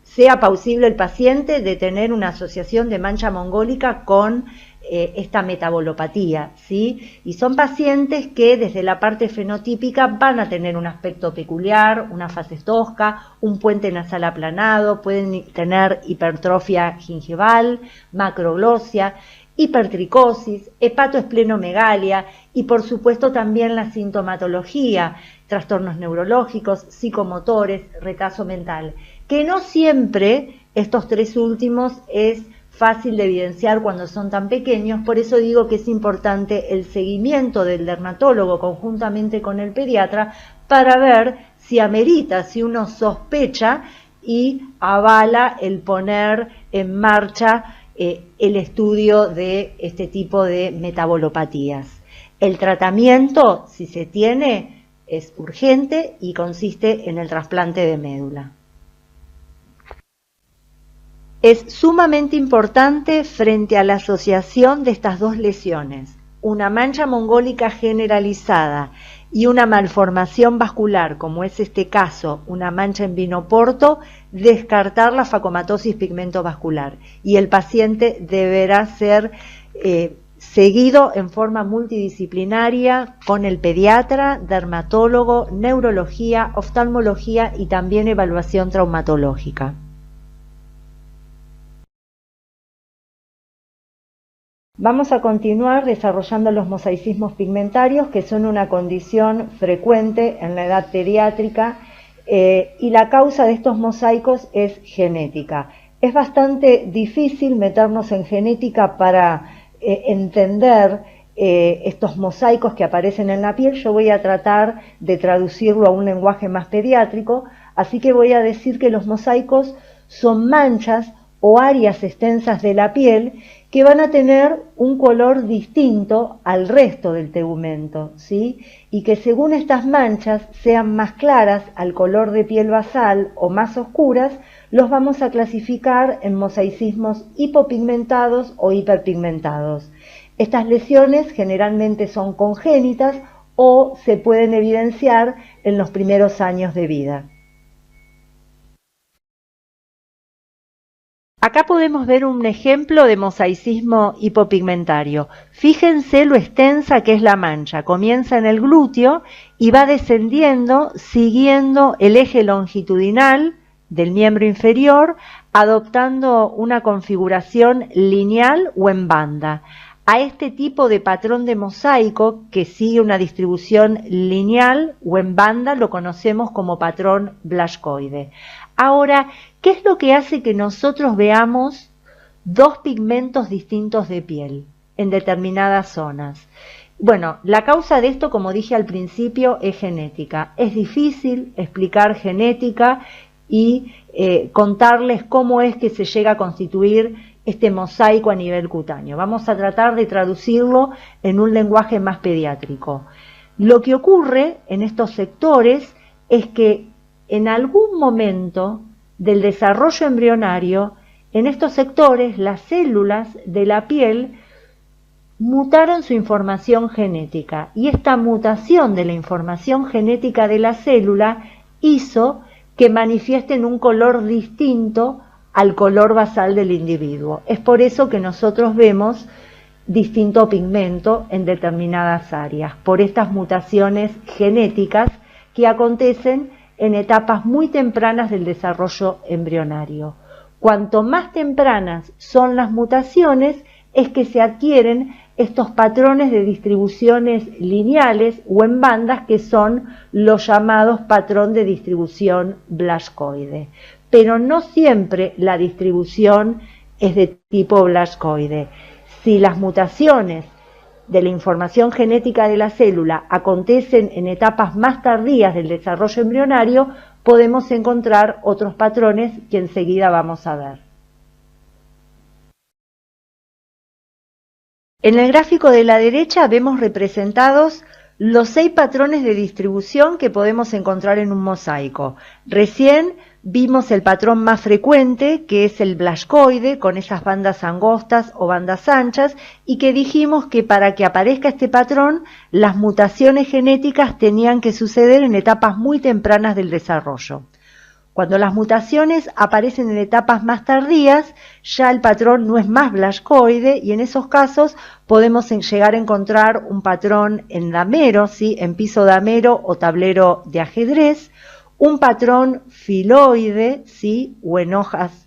sea plausible el paciente de tener una asociación de mancha mongólica con esta metabolopatía, ¿sí? Y son pacientes que desde la parte fenotípica van a tener un aspecto peculiar, una fase tosca, un puente nasal aplanado, pueden tener hipertrofia gingival, macroglosia, hipertricosis, hepatoesplenomegalia y por supuesto también la sintomatología, trastornos neurológicos, psicomotores, retraso mental, que no siempre estos tres últimos es fácil de evidenciar cuando son tan pequeños. Por eso digo que es importante el seguimiento del dermatólogo conjuntamente con el pediatra para ver si amerita, si uno sospecha y avala el poner en marcha el estudio de este tipo de metabolopatías. El tratamiento, si se tiene, es urgente y consiste en el trasplante de médula. Es sumamente importante frente a la asociación de estas dos lesiones, una mancha mongólica generalizada y una malformación vascular, como es este caso, una mancha en vinoporto, descartar la facomatosis pigmentovascular y el paciente deberá ser seguido en forma multidisciplinaria con el pediatra, dermatólogo, neurología, oftalmología y también evaluación traumatológica. Vamos a continuar desarrollando los mosaicismos pigmentarios, que son una condición frecuente en la edad pediátrica y la causa de estos mosaicos es genética. Es bastante difícil meternos en genética para entender estos mosaicos que aparecen en la piel. Yo voy a tratar de traducirlo a un lenguaje más pediátrico, así que voy a decir que los mosaicos son manchas o áreas extensas de la piel que van a tener un color distinto al resto del tegumento, ¿sí? Y que según estas manchas sean más claras al color de piel basal o más oscuras, los vamos a clasificar en mosaicismos hipopigmentados o hiperpigmentados. Estas lesiones generalmente son congénitas o se pueden evidenciar en los primeros años de vida. Acá podemos ver un ejemplo de mosaicismo hipopigmentario. Fíjense lo extensa que es la mancha. Comienza en el glúteo y va descendiendo siguiendo el eje longitudinal del miembro inferior, adoptando una configuración lineal o en banda. A este tipo de patrón de mosaico que sigue una distribución lineal o en banda lo conocemos como patrón blascoide. Ahora, ¿qué es lo que hace que nosotros veamos dos pigmentos distintos de piel en determinadas zonas? Bueno, la causa de esto, como dije al principio, es genética. Es difícil explicar genética y contarles cómo es que se llega a constituir este mosaico a nivel cutáneo. Vamos a tratar de traducirlo en un lenguaje más pediátrico. Lo que ocurre en estos sectores es que en algún momento del desarrollo embrionario, en estos sectores las células de la piel mutaron su información genética y esta mutación de la información genética de la célula hizo que manifiesten un color distinto al color basal del individuo. Es por eso que nosotros vemos distinto pigmento en determinadas áreas, por estas mutaciones genéticas que acontecen en etapas muy tempranas del desarrollo embrionario. Cuanto más tempranas son las mutaciones, es que se adquieren estos patrones de distribuciones lineales o en bandas que son los llamados patrón de distribución blascoide. Pero no siempre la distribución es de tipo blascoide. Si las mutaciones de la información genética de la célula acontecen en etapas más tardías del desarrollo embrionario, podemos encontrar otros patrones que enseguida vamos a ver. En el gráfico de la derecha vemos representados los 6 patrones de distribución que podemos encontrar en un mosaico. Recién vimos el patrón más frecuente, que es el blascoide, con esas bandas angostas o bandas anchas, y que dijimos que para que aparezca este patrón, las mutaciones genéticas tenían que suceder en etapas muy tempranas del desarrollo. Cuando las mutaciones aparecen en etapas más tardías, ya el patrón no es más blascoide y en esos casos podemos llegar a encontrar un patrón en damero, ¿sí? En piso damero o tablero de ajedrez, un patrón filoide, ¿sí? O en hojas,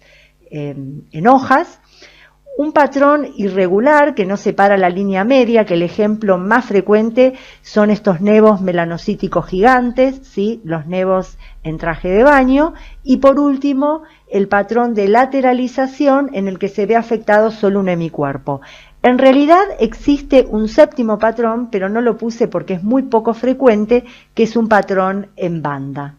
un patrón irregular que no separa la línea media, que el ejemplo más frecuente son estos nevos melanocíticos gigantes, ¿sí? Los nevos en traje de baño, y por último el patrón de lateralización en el que se ve afectado solo un hemicuerpo. En realidad existe un séptimo patrón, pero no lo puse porque es muy poco frecuente, que es un patrón en banda.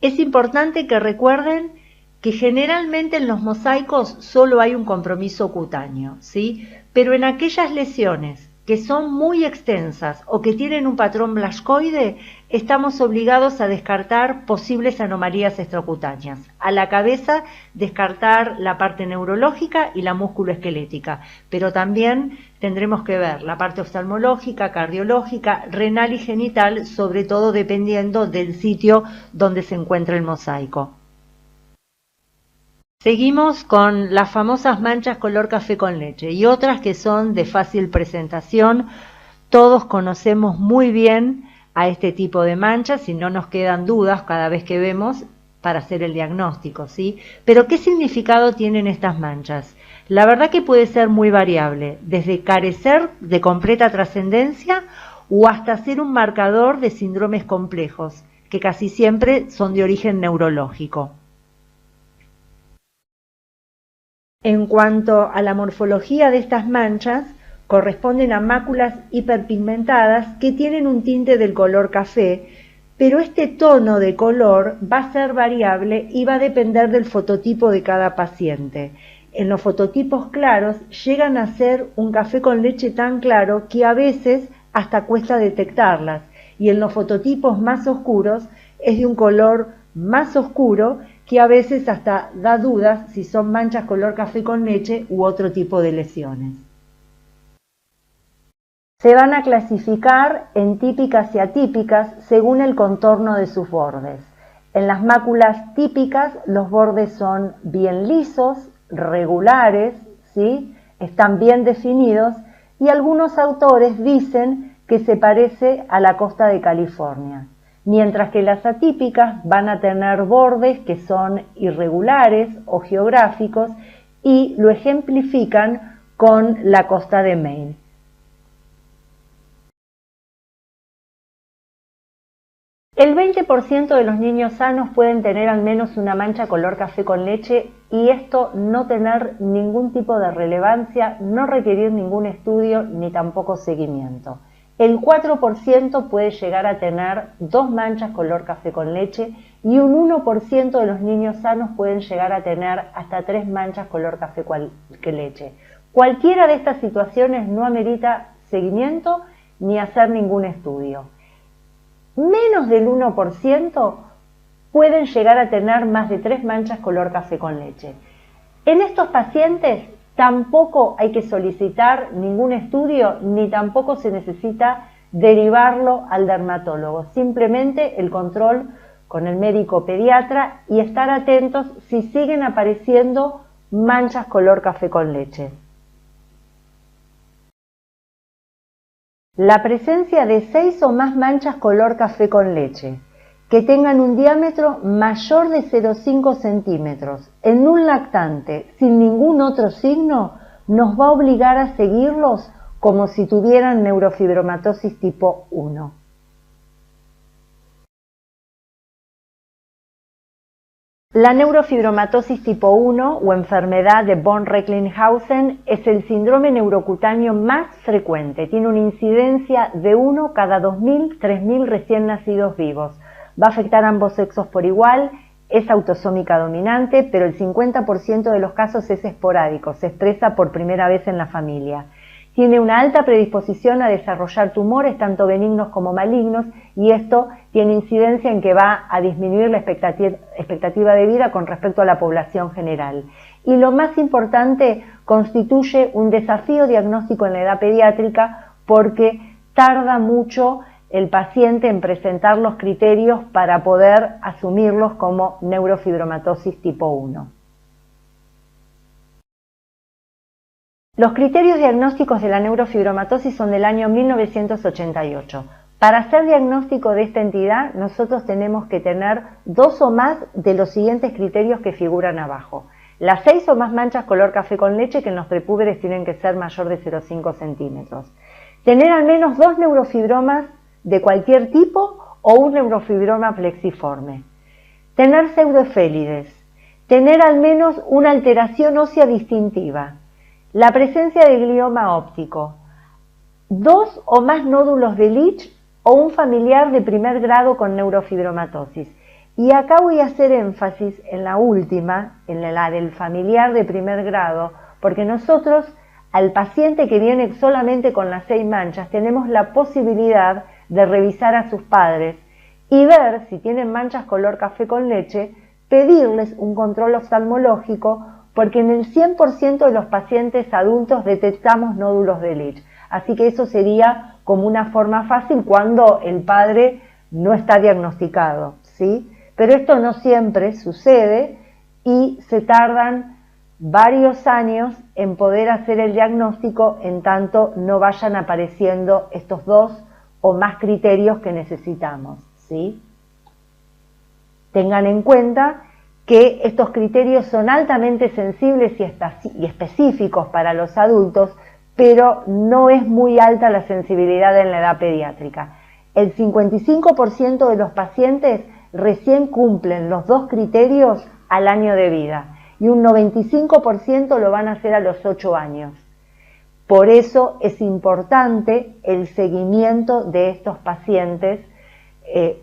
Es importante que recuerden que generalmente en los mosaicos solo hay un compromiso cutáneo, ¿sí? Pero en aquellas lesiones que son muy extensas o que tienen un patrón blascoide, estamos obligados a descartar posibles anomalías extracutáneas. A la cabeza, descartar la parte neurológica y la musculoesquelética, pero también tendremos que ver la parte oftalmológica, cardiológica, renal y genital, sobre todo dependiendo del sitio donde se encuentra el mosaico. Seguimos con las famosas manchas color café con leche y otras que son de fácil presentación. Todos conocemos muy bien a este tipo de manchas y no nos quedan dudas cada vez que vemos para hacer el diagnóstico, ¿sí? Pero ¿qué significado tienen estas manchas? La verdad que puede ser muy variable, desde carecer de completa trascendencia o hasta ser un marcador de síndromes complejos, que casi siempre son de origen neurológico. En cuanto a la morfología de estas manchas, corresponden a máculas hiperpigmentadas que tienen un tinte del color café, pero este tono de color va a ser variable y va a depender del fototipo de cada paciente. En los fototipos claros llegan a ser un café con leche tan claro que a veces hasta cuesta detectarlas, y en los fototipos más oscuros es de un color más oscuro que a veces hasta da dudas si son manchas color café con leche u otro tipo de lesiones. Se van a clasificar en típicas y atípicas según el contorno de sus bordes. En las máculas típicas los bordes son bien lisos, regulares, ¿sí? Están bien definidos y algunos autores dicen que se parece a la costa de California. Mientras que las atípicas van a tener bordes que son irregulares o geográficos y lo ejemplifican con la costa de Maine. El 20% de los niños sanos pueden tener al menos una mancha color café con leche y esto no tener ningún tipo de relevancia, no requerir ningún estudio ni tampoco seguimiento. El 4% puede llegar a tener 2 manchas color café con leche y un 1% de los niños sanos pueden llegar a tener hasta 3 manchas color café con leche. Cualquiera de estas situaciones no amerita seguimiento ni hacer ningún estudio. Menos del 1% pueden llegar a tener más de 3 manchas color café con leche. En estos pacientes tampoco hay que solicitar ningún estudio ni tampoco se necesita derivarlo al dermatólogo. Simplemente el control con el médico pediatra y estar atentos si siguen apareciendo manchas color café con leche. La presencia de 6 o más manchas color café con leche que tengan un diámetro mayor de 0,5 centímetros en un lactante sin ningún otro signo nos va a obligar a seguirlos como si tuvieran neurofibromatosis tipo 1. La neurofibromatosis tipo 1 o enfermedad de von Recklinghausen es el síndrome neurocutáneo más frecuente. Tiene una incidencia de 1 cada 2.000, 3.000 recién nacidos vivos. Va a afectar a ambos sexos por igual, es autosómica dominante, pero el 50% de los casos es esporádico, se expresa por primera vez en la familia. Tiene una alta predisposición a desarrollar tumores, tanto benignos como malignos, y esto tiene incidencia en que va a disminuir la expectativa de vida con respecto a la población general. Y lo más importante, constituye un desafío diagnóstico en la edad pediátrica porque tarda mucho el paciente en presentar los criterios para poder asumirlos como neurofibromatosis tipo 1. Los criterios diagnósticos de la neurofibromatosis son del año 1988. Para hacer diagnóstico de esta entidad, nosotros tenemos que tener 2 o más de los siguientes criterios que figuran abajo. Las 6 o más manchas color café con leche, que en los prepúberes tienen que ser mayor de 0,5 centímetros. Tener al menos 2 neurofibromas de cualquier tipo o un neurofibroma plexiforme. Tener pseudoefélides. Tener al menos una alteración ósea distintiva. La presencia de glioma óptico, 2 o más nódulos de Leach o un familiar de primer grado con neurofibromatosis. Y acá voy a hacer énfasis en la última, en la del familiar de primer grado, porque nosotros al paciente que viene solamente con las 6 manchas tenemos la posibilidad de revisar a sus padres y ver si tienen manchas color café con leche, pedirles un control oftalmológico, porque en el 100% de los pacientes adultos detectamos nódulos de Leach. Así que eso sería como una forma fácil cuando el padre no está diagnosticado, ¿sí? Pero esto no siempre sucede y se tardan varios años en poder hacer el diagnóstico en tanto no vayan apareciendo estos 2 o más criterios que necesitamos, ¿sí? Tengan en cuenta que estos criterios son altamente sensibles y específicos para los adultos, pero no es muy alta la sensibilidad en la edad pediátrica. El 55% de los pacientes recién cumplen los 2 criterios al año de vida y un 95% lo van a hacer a los 8 años. Por eso es importante el seguimiento de estos pacientes,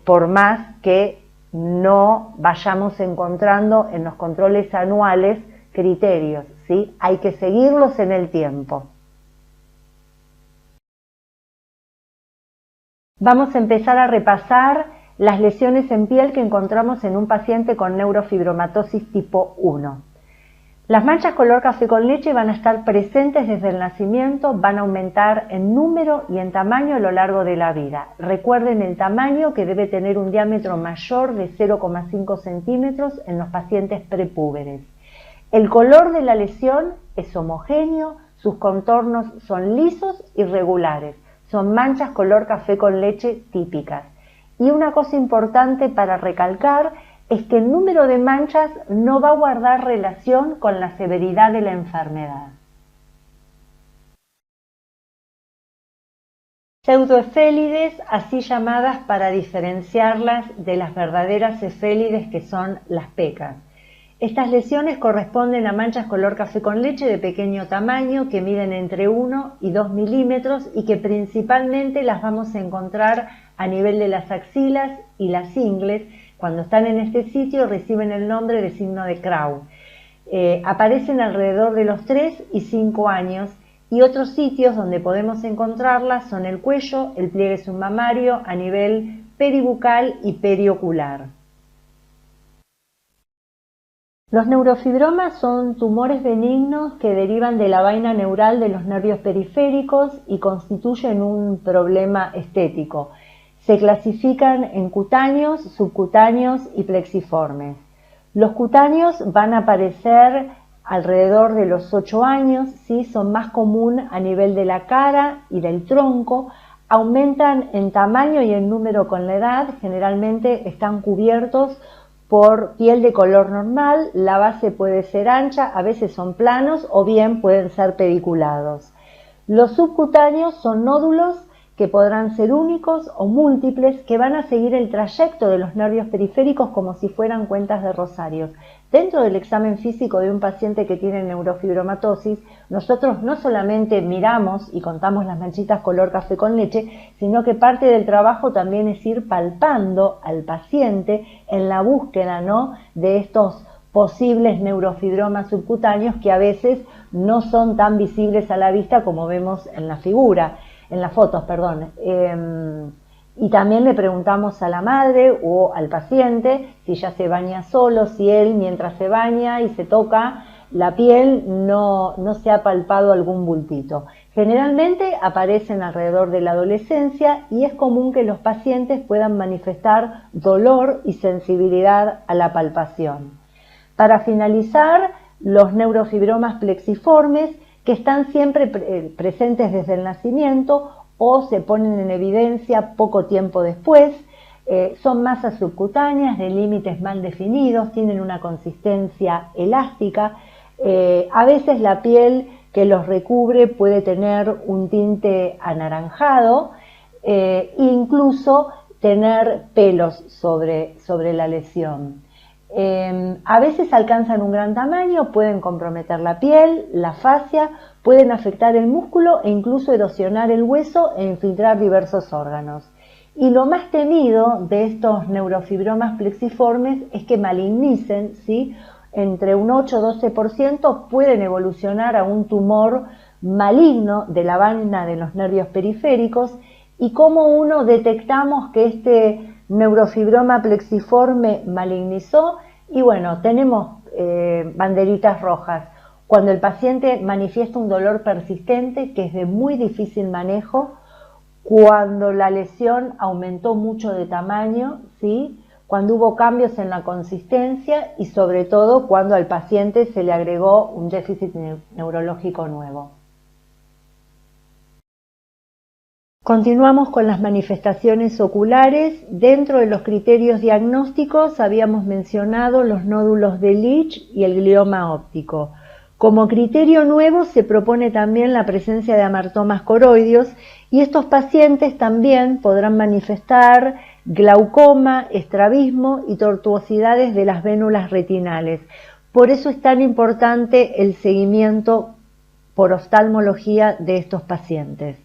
por más que no vayamos encontrando en los controles anuales criterios, ¿sí? Hay que seguirlos en el tiempo. Vamos a empezar a repasar las lesiones en piel que encontramos en un paciente con neurofibromatosis tipo 1. Las manchas color café con leche van a estar presentes desde el nacimiento, van a aumentar en número y en tamaño a lo largo de la vida. Recuerden el tamaño, que debe tener un diámetro mayor de 0,5 centímetros en los pacientes prepúberes. El color de la lesión es homogéneo, sus contornos son lisos y regulares, son manchas color café con leche típicas. Y una cosa importante para recalcar es que el número de manchas no va a guardar relación con la severidad de la enfermedad. Pseudoefélides, así llamadas para diferenciarlas de las verdaderas efélides que son las pecas. Estas lesiones corresponden a manchas color café con leche de pequeño tamaño que miden entre 1 y 2 milímetros y que principalmente las vamos a encontrar a nivel de las axilas y las ingles. Cuando están en este sitio reciben el nombre de signo de Crow. Aparecen alrededor de los 3 y 5 años y otros sitios donde podemos encontrarlas son el cuello, el pliegue submamario a nivel peribucal y periocular. Los neurofibromas son tumores benignos que derivan de la vaina neural de los nervios periféricos y constituyen un problema estético. Se clasifican en cutáneos, subcutáneos y plexiformes. Los cutáneos van a aparecer alrededor de los 8 años, ¿sí? Son más común a nivel de la cara y del tronco, aumentan en tamaño y en número con la edad, generalmente están cubiertos por piel de color normal, la base puede ser ancha, a veces son planos o bien pueden ser pediculados. Los subcutáneos son nódulos que podrán ser únicos o múltiples, que van a seguir el trayecto de los nervios periféricos como si fueran cuentas de rosarios. Dentro del examen físico de un paciente que tiene neurofibromatosis, nosotros no solamente miramos y contamos las manchitas color café con leche, sino que parte del trabajo también es ir palpando al paciente en la búsqueda, ¿no?, de estos posibles neurofibromas subcutáneos que a veces no son tan visibles a la vista como vemos en la figura. En las fotos, perdón. Y también le preguntamos a la madre o al paciente si ya se baña solo, si él mientras se baña y se toca la piel no se ha palpado algún bultito. Generalmente aparecen alrededor de la adolescencia y es común que los pacientes puedan manifestar dolor y sensibilidad a la palpación. Para finalizar, los neurofibromas plexiformes, que están siempre presentes desde el nacimiento o se ponen en evidencia poco tiempo después, son masas subcutáneas de límites mal definidos, tienen una consistencia elástica, a veces la piel que los recubre puede tener un tinte anaranjado e incluso tener pelos sobre la lesión. A veces alcanzan un gran tamaño, pueden comprometer la piel, la fascia, pueden afectar el músculo e incluso erosionar el hueso e infiltrar diversos órganos. Y lo más temido de estos neurofibromas plexiformes es que malignicen, ¿sí? Entre un 8-12% pueden evolucionar a un tumor maligno de la vaina de los nervios periféricos. ¿Y cómo uno detectamos que este neurofibroma plexiforme malignizó? Y bueno, tenemos banderitas rojas. Cuando el paciente manifiesta un dolor persistente que es de muy difícil manejo, cuando la lesión aumentó mucho de tamaño, ¿sí?, cuando hubo cambios en la consistencia y sobre todo cuando al paciente se le agregó un déficit neurológico nuevo. Continuamos con las manifestaciones oculares. Dentro de los criterios diagnósticos habíamos mencionado los nódulos de Leach y el glioma óptico. Como criterio nuevo se propone también la presencia de amartomas coroideos y estos pacientes también podrán manifestar glaucoma, estrabismo y tortuosidades de las vénulas retinales. Por eso es tan importante el seguimiento por oftalmología de estos pacientes.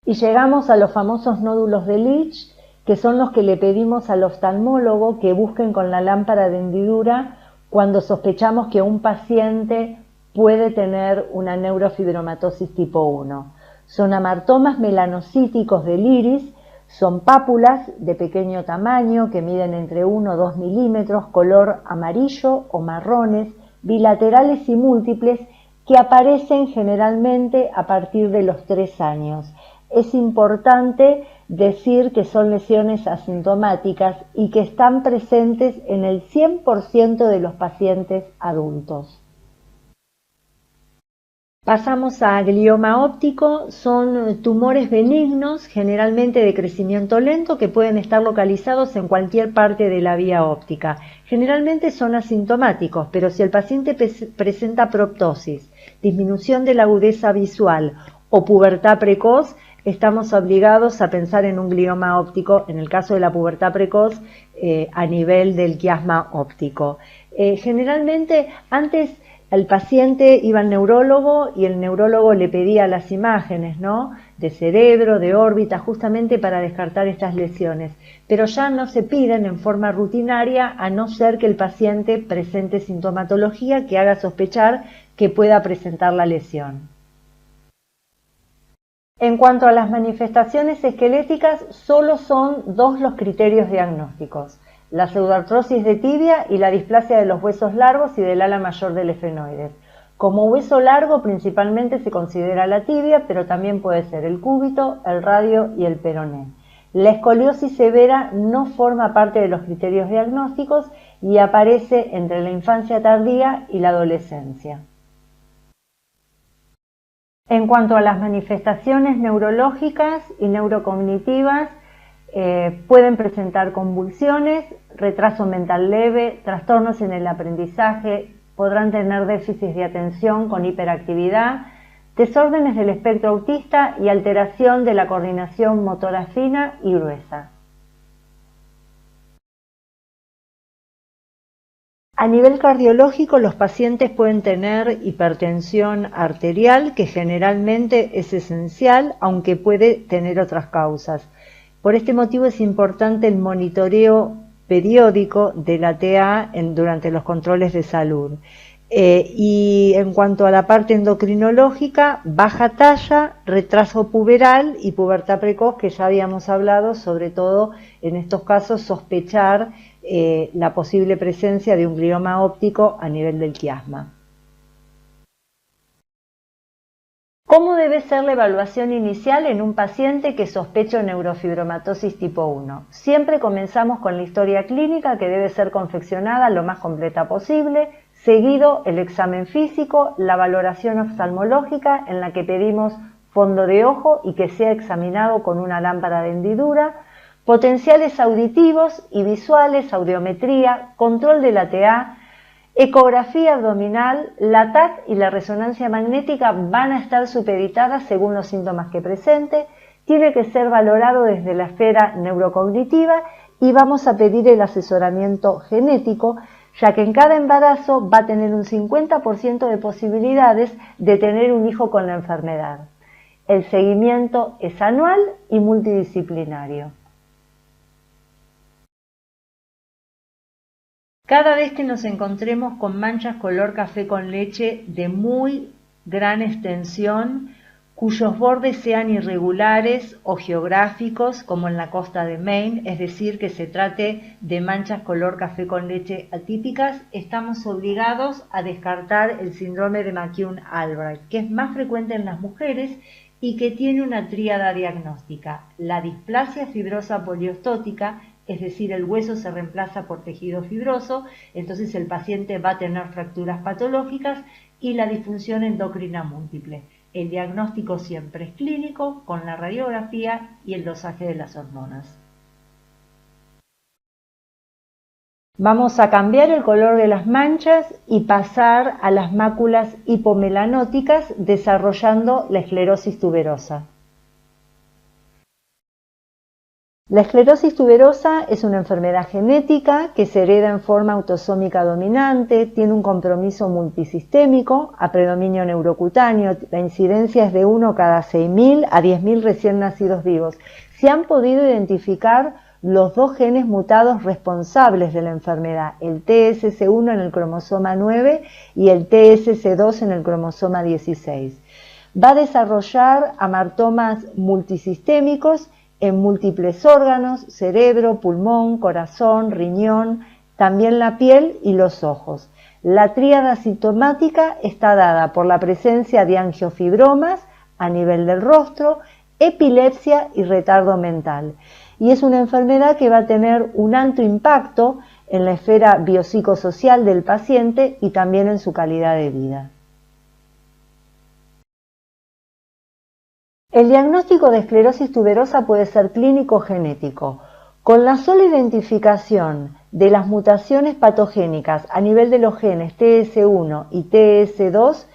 Y llegamos a los famosos nódulos de Leach, que son los que le pedimos al oftalmólogo que busquen con la lámpara de hendidura cuando sospechamos que un paciente puede tener una neurofibromatosis tipo 1. Son amartomas melanocíticos del iris, son pápulas de pequeño tamaño que miden entre 1 o 2 milímetros, color amarillo o marrones, bilaterales y múltiples, que aparecen generalmente a partir de los 3 años. Es importante decir que son lesiones asintomáticas y que están presentes en el 100% de los pacientes adultos. Pasamos a glioma óptico. Son tumores benignos, generalmente de crecimiento lento, que pueden estar localizados en cualquier parte de la vía óptica. Generalmente son asintomáticos, pero si el paciente presenta proptosis, disminución de la agudeza visual o pubertad precoz, estamos obligados a pensar en un glioma óptico, en el caso de la pubertad precoz, a nivel del quiasma óptico. Generalmente antes el paciente iba al neurólogo y el neurólogo le pedía las imágenes, ¿no?, de cerebro, de órbita, justamente para descartar estas lesiones. Pero ya no se piden en forma rutinaria, a no ser que el paciente presente sintomatología que haga sospechar que pueda presentar la lesión. En cuanto a las manifestaciones esqueléticas, solo son 2 los criterios diagnósticos: la pseudoartrosis de tibia y la displasia de los huesos largos y del ala mayor del efenoides. Como hueso largo principalmente se considera la tibia, pero también puede ser el cúbito, el radio y el peroné. La escoliosis severa no forma parte de los criterios diagnósticos y aparece entre la infancia tardía y la adolescencia. En cuanto a las manifestaciones neurológicas y neurocognitivas, pueden presentar convulsiones, retraso mental leve, trastornos en el aprendizaje, podrán tener déficits de atención con hiperactividad, desórdenes del espectro autista y alteración de la coordinación motora fina y gruesa. A nivel cardiológico, los pacientes pueden tener hipertensión arterial, que generalmente es esencial, aunque puede tener otras causas. Por este motivo es importante el monitoreo periódico de la TA durante los controles de salud. Y en cuanto a la parte endocrinológica, baja talla, retraso puberal y pubertad precoz, que ya habíamos hablado, sobre todo en estos casos sospechar la posible presencia de un glioma óptico a nivel del quiasma. ¿Cómo debe ser la evaluación inicial en un paciente que sospecha neurofibromatosis tipo 1? Siempre comenzamos con la historia clínica, que debe ser confeccionada lo más completa posible, seguido el examen físico, la valoración oftalmológica en la que pedimos fondo de ojo y que sea examinado con una lámpara de hendidura, potenciales auditivos y visuales, audiometría, control de la TA, ecografía abdominal, la TAC y la resonancia magnética van a estar supeditadas según los síntomas que presente, tiene que ser valorado desde la esfera neurocognitiva y vamos a pedir el asesoramiento genético, ya que en cada embarazo va a tener un 50% de posibilidades de tener un hijo con la enfermedad. El seguimiento es anual y multidisciplinario. Cada vez que nos encontremos con manchas color café con leche de muy gran extensión, cuyos bordes sean irregulares o geográficos, como en la costa de Maine, es decir, que se trate de manchas color café con leche atípicas, estamos obligados a descartar el síndrome de McCune-Albright, que es más frecuente en las mujeres y que tiene una tríada diagnóstica: la displasia fibrosa poliostótica, es decir, el hueso se reemplaza por tejido fibroso, entonces el paciente va a tener fracturas patológicas, y la disfunción endocrina múltiple. El diagnóstico siempre es clínico, con la radiografía y el dosaje de las hormonas. Vamos a cambiar el color de las manchas y pasar a las máculas hipomelanóticas, desarrollando la esclerosis tuberosa. La esclerosis tuberosa es una enfermedad genética que se hereda en forma autosómica dominante, tiene un compromiso multisistémico a predominio neurocutáneo, la incidencia es de 1 cada 6.000 a 10.000 recién nacidos vivos. Se han podido identificar los dos genes mutados responsables de la enfermedad, el TSC1 en el cromosoma 9 y el TSC2 en el cromosoma 16. Va a desarrollar amartomas multisistémicos en múltiples órganos: cerebro, pulmón, corazón, riñón, también la piel y los ojos. La tríada sintomática está dada por la presencia de angiofibromas a nivel del rostro, epilepsia y retardo mental. Y es una enfermedad que va a tener un alto impacto en la esfera biopsicosocial del paciente y también en su calidad de vida. El diagnóstico de esclerosis tuberosa puede ser clínico o genético. Con la sola identificación de las mutaciones patogénicas a nivel de los genes TS1 y TS2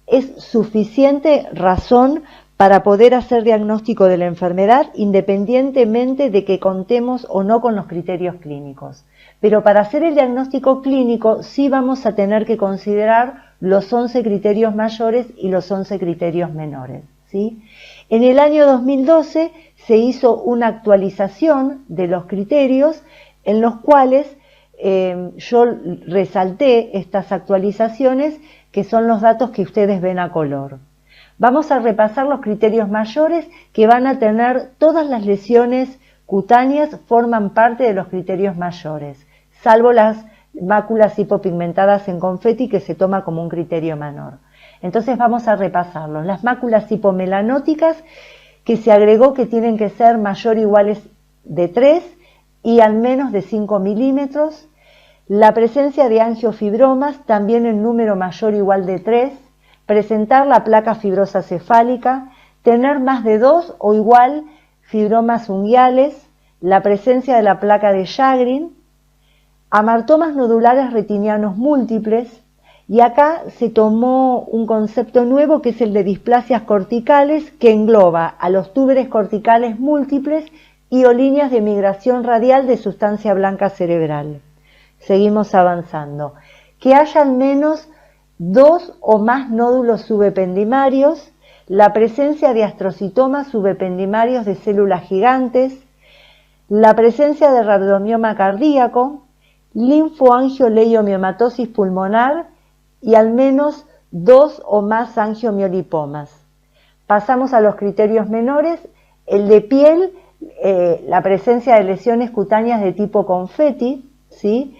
es suficiente razón para poder hacer diagnóstico de la enfermedad, independientemente de que contemos o no con los criterios clínicos. Pero para hacer el diagnóstico clínico sí vamos a tener que considerar los 11 criterios mayores y los 11 criterios menores, ¿sí? En el año 2012 se hizo una actualización de los criterios en los cuales yo resalté estas actualizaciones, que son los datos que ustedes ven a color. Vamos a repasar los criterios mayores, que van a tener todas las lesiones cutáneas, forman parte de los criterios mayores. salvo las máculas hipopigmentadas en confeti, que se toma como un criterio menor. Entonces vamos a repasarlos. Las máculas hipomelanóticas, que se agregó que tienen que ser mayor o iguales de 3 y al menos de 5 milímetros. La presencia de angiofibromas, también en número mayor o igual de 3. Presentar la placa fibrosa cefálica. Tener más de 2 o igual fibromas unguiales. La presencia de la placa de Sjagrin. Amartomas nodulares retinianos múltiples. Y acá se tomó un concepto nuevo, que es el de displasias corticales, que engloba a los túberes corticales múltiples y o líneas de migración radial de sustancia blanca cerebral. Seguimos avanzando. Que haya al menos 2 o más nódulos subependimarios, la presencia de astrocitomas subependimarios de células gigantes, la presencia de rabdomioma cardíaco, linfoangioleiomyomatosis pulmonar y al menos 2 o más angiomiolipomas. Pasamos a los criterios menores. El de piel, la presencia de lesiones cutáneas de tipo confeti, ¿sí?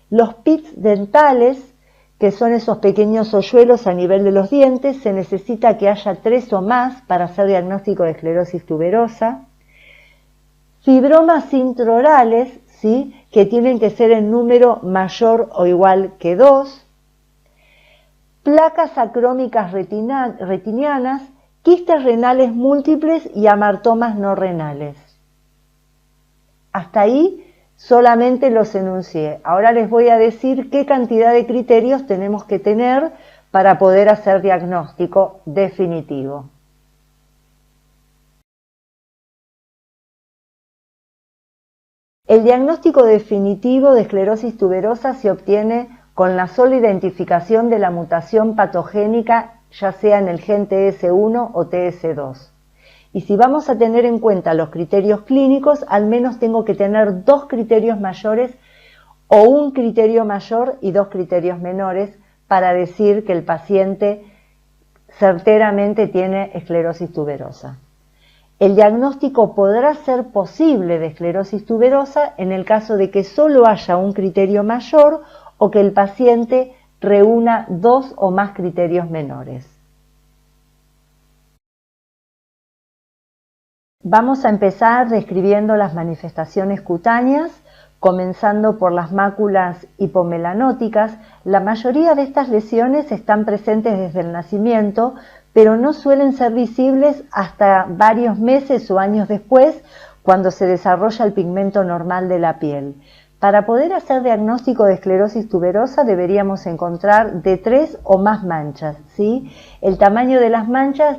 Los pits dentales, que son esos pequeños hoyuelos a nivel de los dientes, se necesita que haya 3 o más para hacer diagnóstico de esclerosis tuberosa. Fibromas intraorales, ¿sí? Que tienen que ser en número mayor o igual que 2. Placas acrómicas retinianas, quistes renales múltiples y amartomas no renales. Hasta ahí solamente los enuncié. Ahora les voy a decir qué cantidad de criterios tenemos que tener para poder hacer diagnóstico definitivo. El diagnóstico definitivo de esclerosis tuberosa se obtiene con la sola identificación de la mutación patogénica, ya sea en el gen TS1 o TS2. Y si vamos a tener en cuenta los criterios clínicos, al menos tengo que tener 2 criterios mayores o un criterio mayor y 2 criterios menores para decir que el paciente certeramente tiene esclerosis tuberosa. El diagnóstico podrá ser posible de esclerosis tuberosa en el caso de que solo haya un criterio mayor o que el paciente reúna 2 o más criterios menores. Vamos a empezar describiendo las manifestaciones cutáneas, comenzando por las máculas hipomelanóticas. La mayoría de estas lesiones están presentes desde el nacimiento, pero no suelen ser visibles hasta varios meses o años después, cuando se desarrolla el pigmento normal de la piel. Para poder hacer diagnóstico de esclerosis tuberosa deberíamos encontrar de 3 o más manchas, ¿sí? El tamaño de las manchas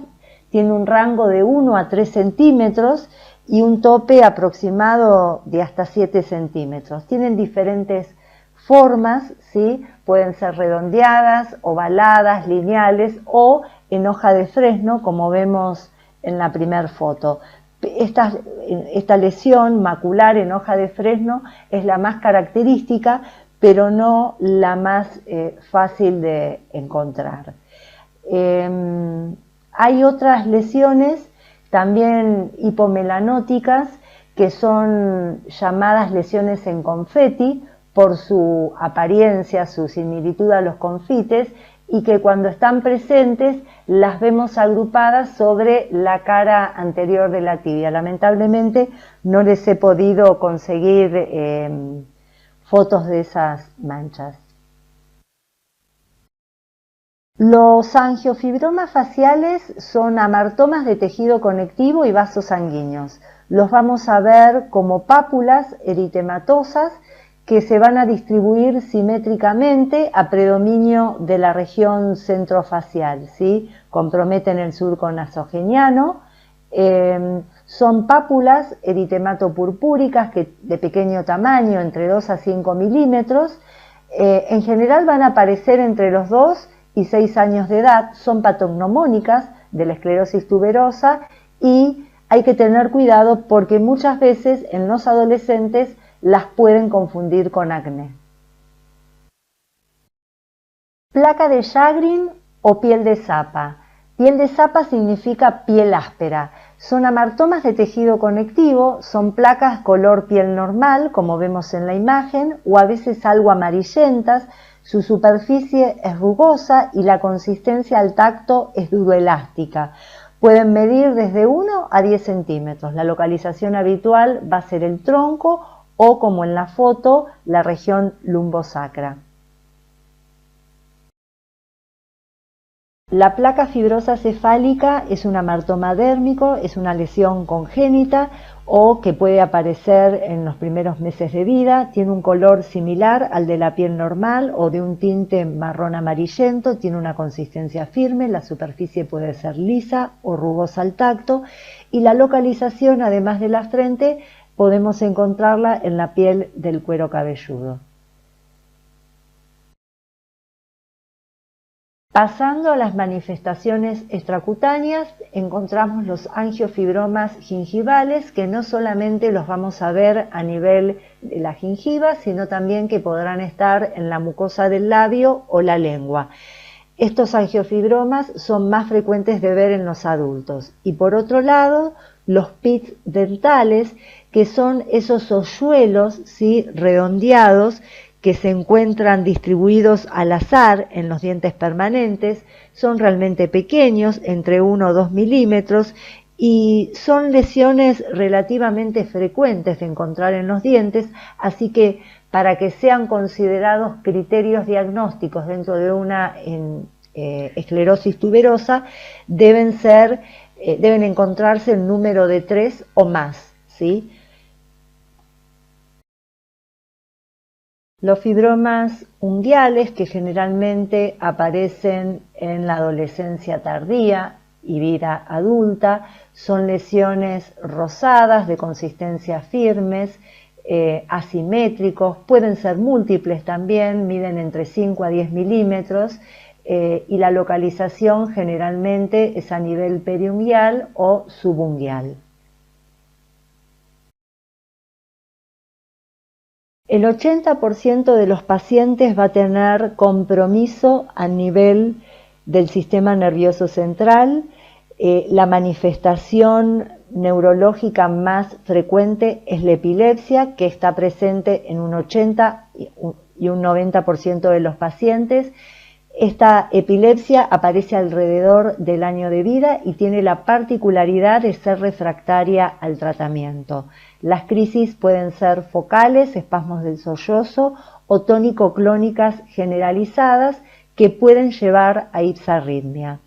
tiene un rango de 1 a 3 centímetros y un tope aproximado de hasta 7 centímetros. Tienen diferentes formas, ¿sí? Pueden ser redondeadas, ovaladas, lineales o en hoja de fresno, como vemos en la primera foto. Esta lesión macular en hoja de fresno es la más característica, pero no la más fácil de encontrar. Hay otras lesiones también hipomelanóticas que son llamadas lesiones en confeti por su apariencia, su similitud a los confites, y que cuando están presentes las vemos agrupadas sobre la cara anterior de la tibia. Lamentablemente no les he podido conseguir fotos de esas manchas. Los angiofibromas faciales son amartomas de tejido conectivo y vasos sanguíneos. Los vamos a ver como pápulas eritematosas que se van a distribuir simétricamente a predominio de la región centrofacial, ¿sí? Comprometen el surco nasogeniano. Son pápulas eritematopurpúricas de pequeño tamaño, entre 2 a 5 milímetros. En general van a aparecer entre los 2 y 6 años de edad, son patognomónicas de la esclerosis tuberosa y hay que tener cuidado porque muchas veces en los adolescentes las pueden confundir con acné. Placa de Sjagrin o piel de zapa. Piel de zapa significa piel áspera. Son amartomas de tejido conectivo, son placas color piel normal, como vemos en la imagen, o a veces algo amarillentas. Su superficie es rugosa y la consistencia al tacto es duroelástica. Pueden medir desde 1 a 10 centímetros. La localización habitual va a ser el tronco o, como en la foto, la región lumbosacra. La placa fibrosa cefálica es un amartoma dérmico, es una lesión congénita o que puede aparecer en los primeros meses de vida. Tiene un color similar al de la piel normal o de un tinte marrón amarillento, tiene una consistencia firme, la superficie puede ser lisa o rugosa al tacto y la localización, además de la frente, podemos encontrarla en la piel del cuero cabelludo. Pasando a las manifestaciones extracutáneas, encontramos los angiofibromas gingivales, que no solamente los vamos a ver a nivel de la gingiva, sino también que podrán estar en la mucosa del labio o la lengua. Estos angiofibromas son más frecuentes de ver en los adultos. Y por otro lado, los pits dentales, que son esos hoyuelos, ¿sí?, redondeados, que se encuentran distribuidos al azar en los dientes permanentes, son realmente pequeños, entre 1 o 2 milímetros, y son lesiones relativamente frecuentes de encontrar en los dientes, así que para que sean considerados criterios diagnósticos dentro de una esclerosis tuberosa, deben encontrarse el número de 3 o más, ¿sí? Los fibromas unguiales, que generalmente aparecen en la adolescencia tardía y vida adulta, son lesiones rosadas de consistencia firmes, asimétricos, pueden ser múltiples también, miden entre 5 a 10 milímetros y la localización generalmente es a nivel periunguial o subunguial. El 80% de los pacientes va a tener compromiso a nivel del sistema nervioso central. La manifestación neurológica más frecuente es la epilepsia, que está presente en un 80 y un 90% de los pacientes. Esta epilepsia aparece alrededor del año de vida y tiene la particularidad de ser refractaria al tratamiento. Las crisis pueden ser focales, espasmos del sollozo o tónico-clónicas generalizadas que pueden llevar a ipsarritmia.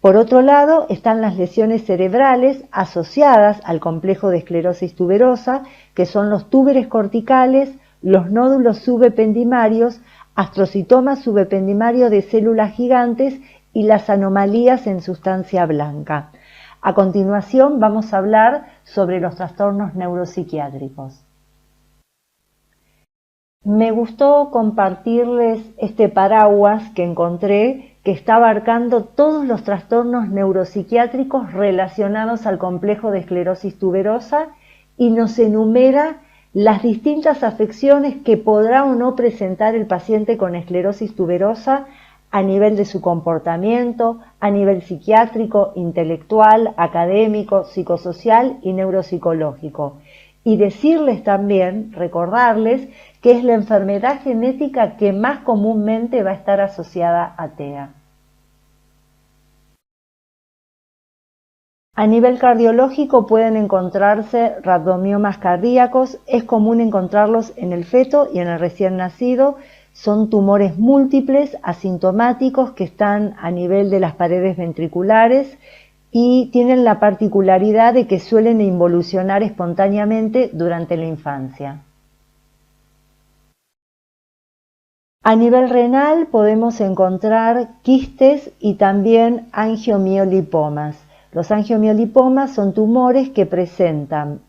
Por otro lado, están las lesiones cerebrales asociadas al complejo de esclerosis tuberosa, que son los túberes corticales, los nódulos subependimarios, astrocitoma subependimario de células gigantes y las anomalías en sustancia blanca. A continuación vamos a hablar sobre los trastornos neuropsiquiátricos. Me gustó compartirles este paraguas que encontré, que está abarcando todos los trastornos neuropsiquiátricos relacionados al complejo de esclerosis tuberosa y nos enumera las distintas afecciones que podrá o no presentar el paciente con esclerosis tuberosa a nivel de su comportamiento, a nivel psiquiátrico, intelectual, académico, psicosocial y neuropsicológico. Y decirles también, recordarles, que es la enfermedad genética que más comúnmente va a estar asociada a TEA. A nivel cardiológico pueden encontrarse rhabdomiomas cardíacos, es común encontrarlos en el feto y en el recién nacido. Son tumores múltiples, asintomáticos, que están a nivel de las paredes ventriculares y tienen la particularidad de que suelen involucionar espontáneamente durante la infancia. A nivel renal podemos encontrar quistes y también angiomiolipomas. Los angiomiolipomas son tumores que presentan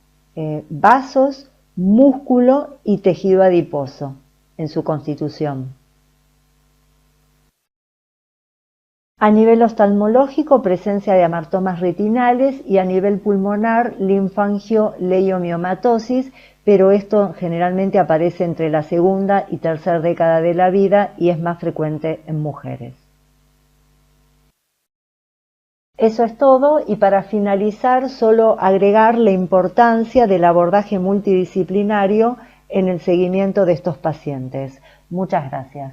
vasos, músculo y tejido adiposo en su constitución. A nivel oftalmológico, presencia de amartomas retinales y a nivel pulmonar, linfangioleiomyomatosis, pero esto generalmente aparece entre la segunda y tercera década de la vida y es más frecuente en mujeres. Eso es todo, y para finalizar solo agregar la importancia del abordaje multidisciplinario en el seguimiento de estos pacientes. Muchas gracias.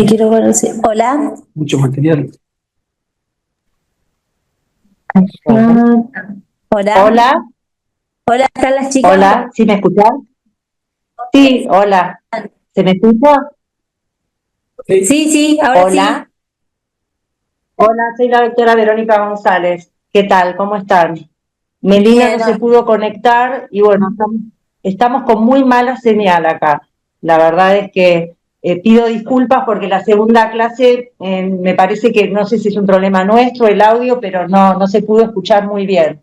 Quiero ver hola. Mucho material. Hola. Hola, Hola, ¿están las chicas? hola, ¿sí me escuchan? Sí, hola, ¿se me escucha? Sí, sí, ahora Hola, hola, soy la doctora Verónica González. ¿Qué tal? ¿Cómo están? Melina no Bien. se pudo conectar y bueno, estamos con muy mala señal acá. La verdad es que pido disculpas porque la segunda clase me parece que no sé si es un problema nuestro el audio, pero no se pudo escuchar muy bien.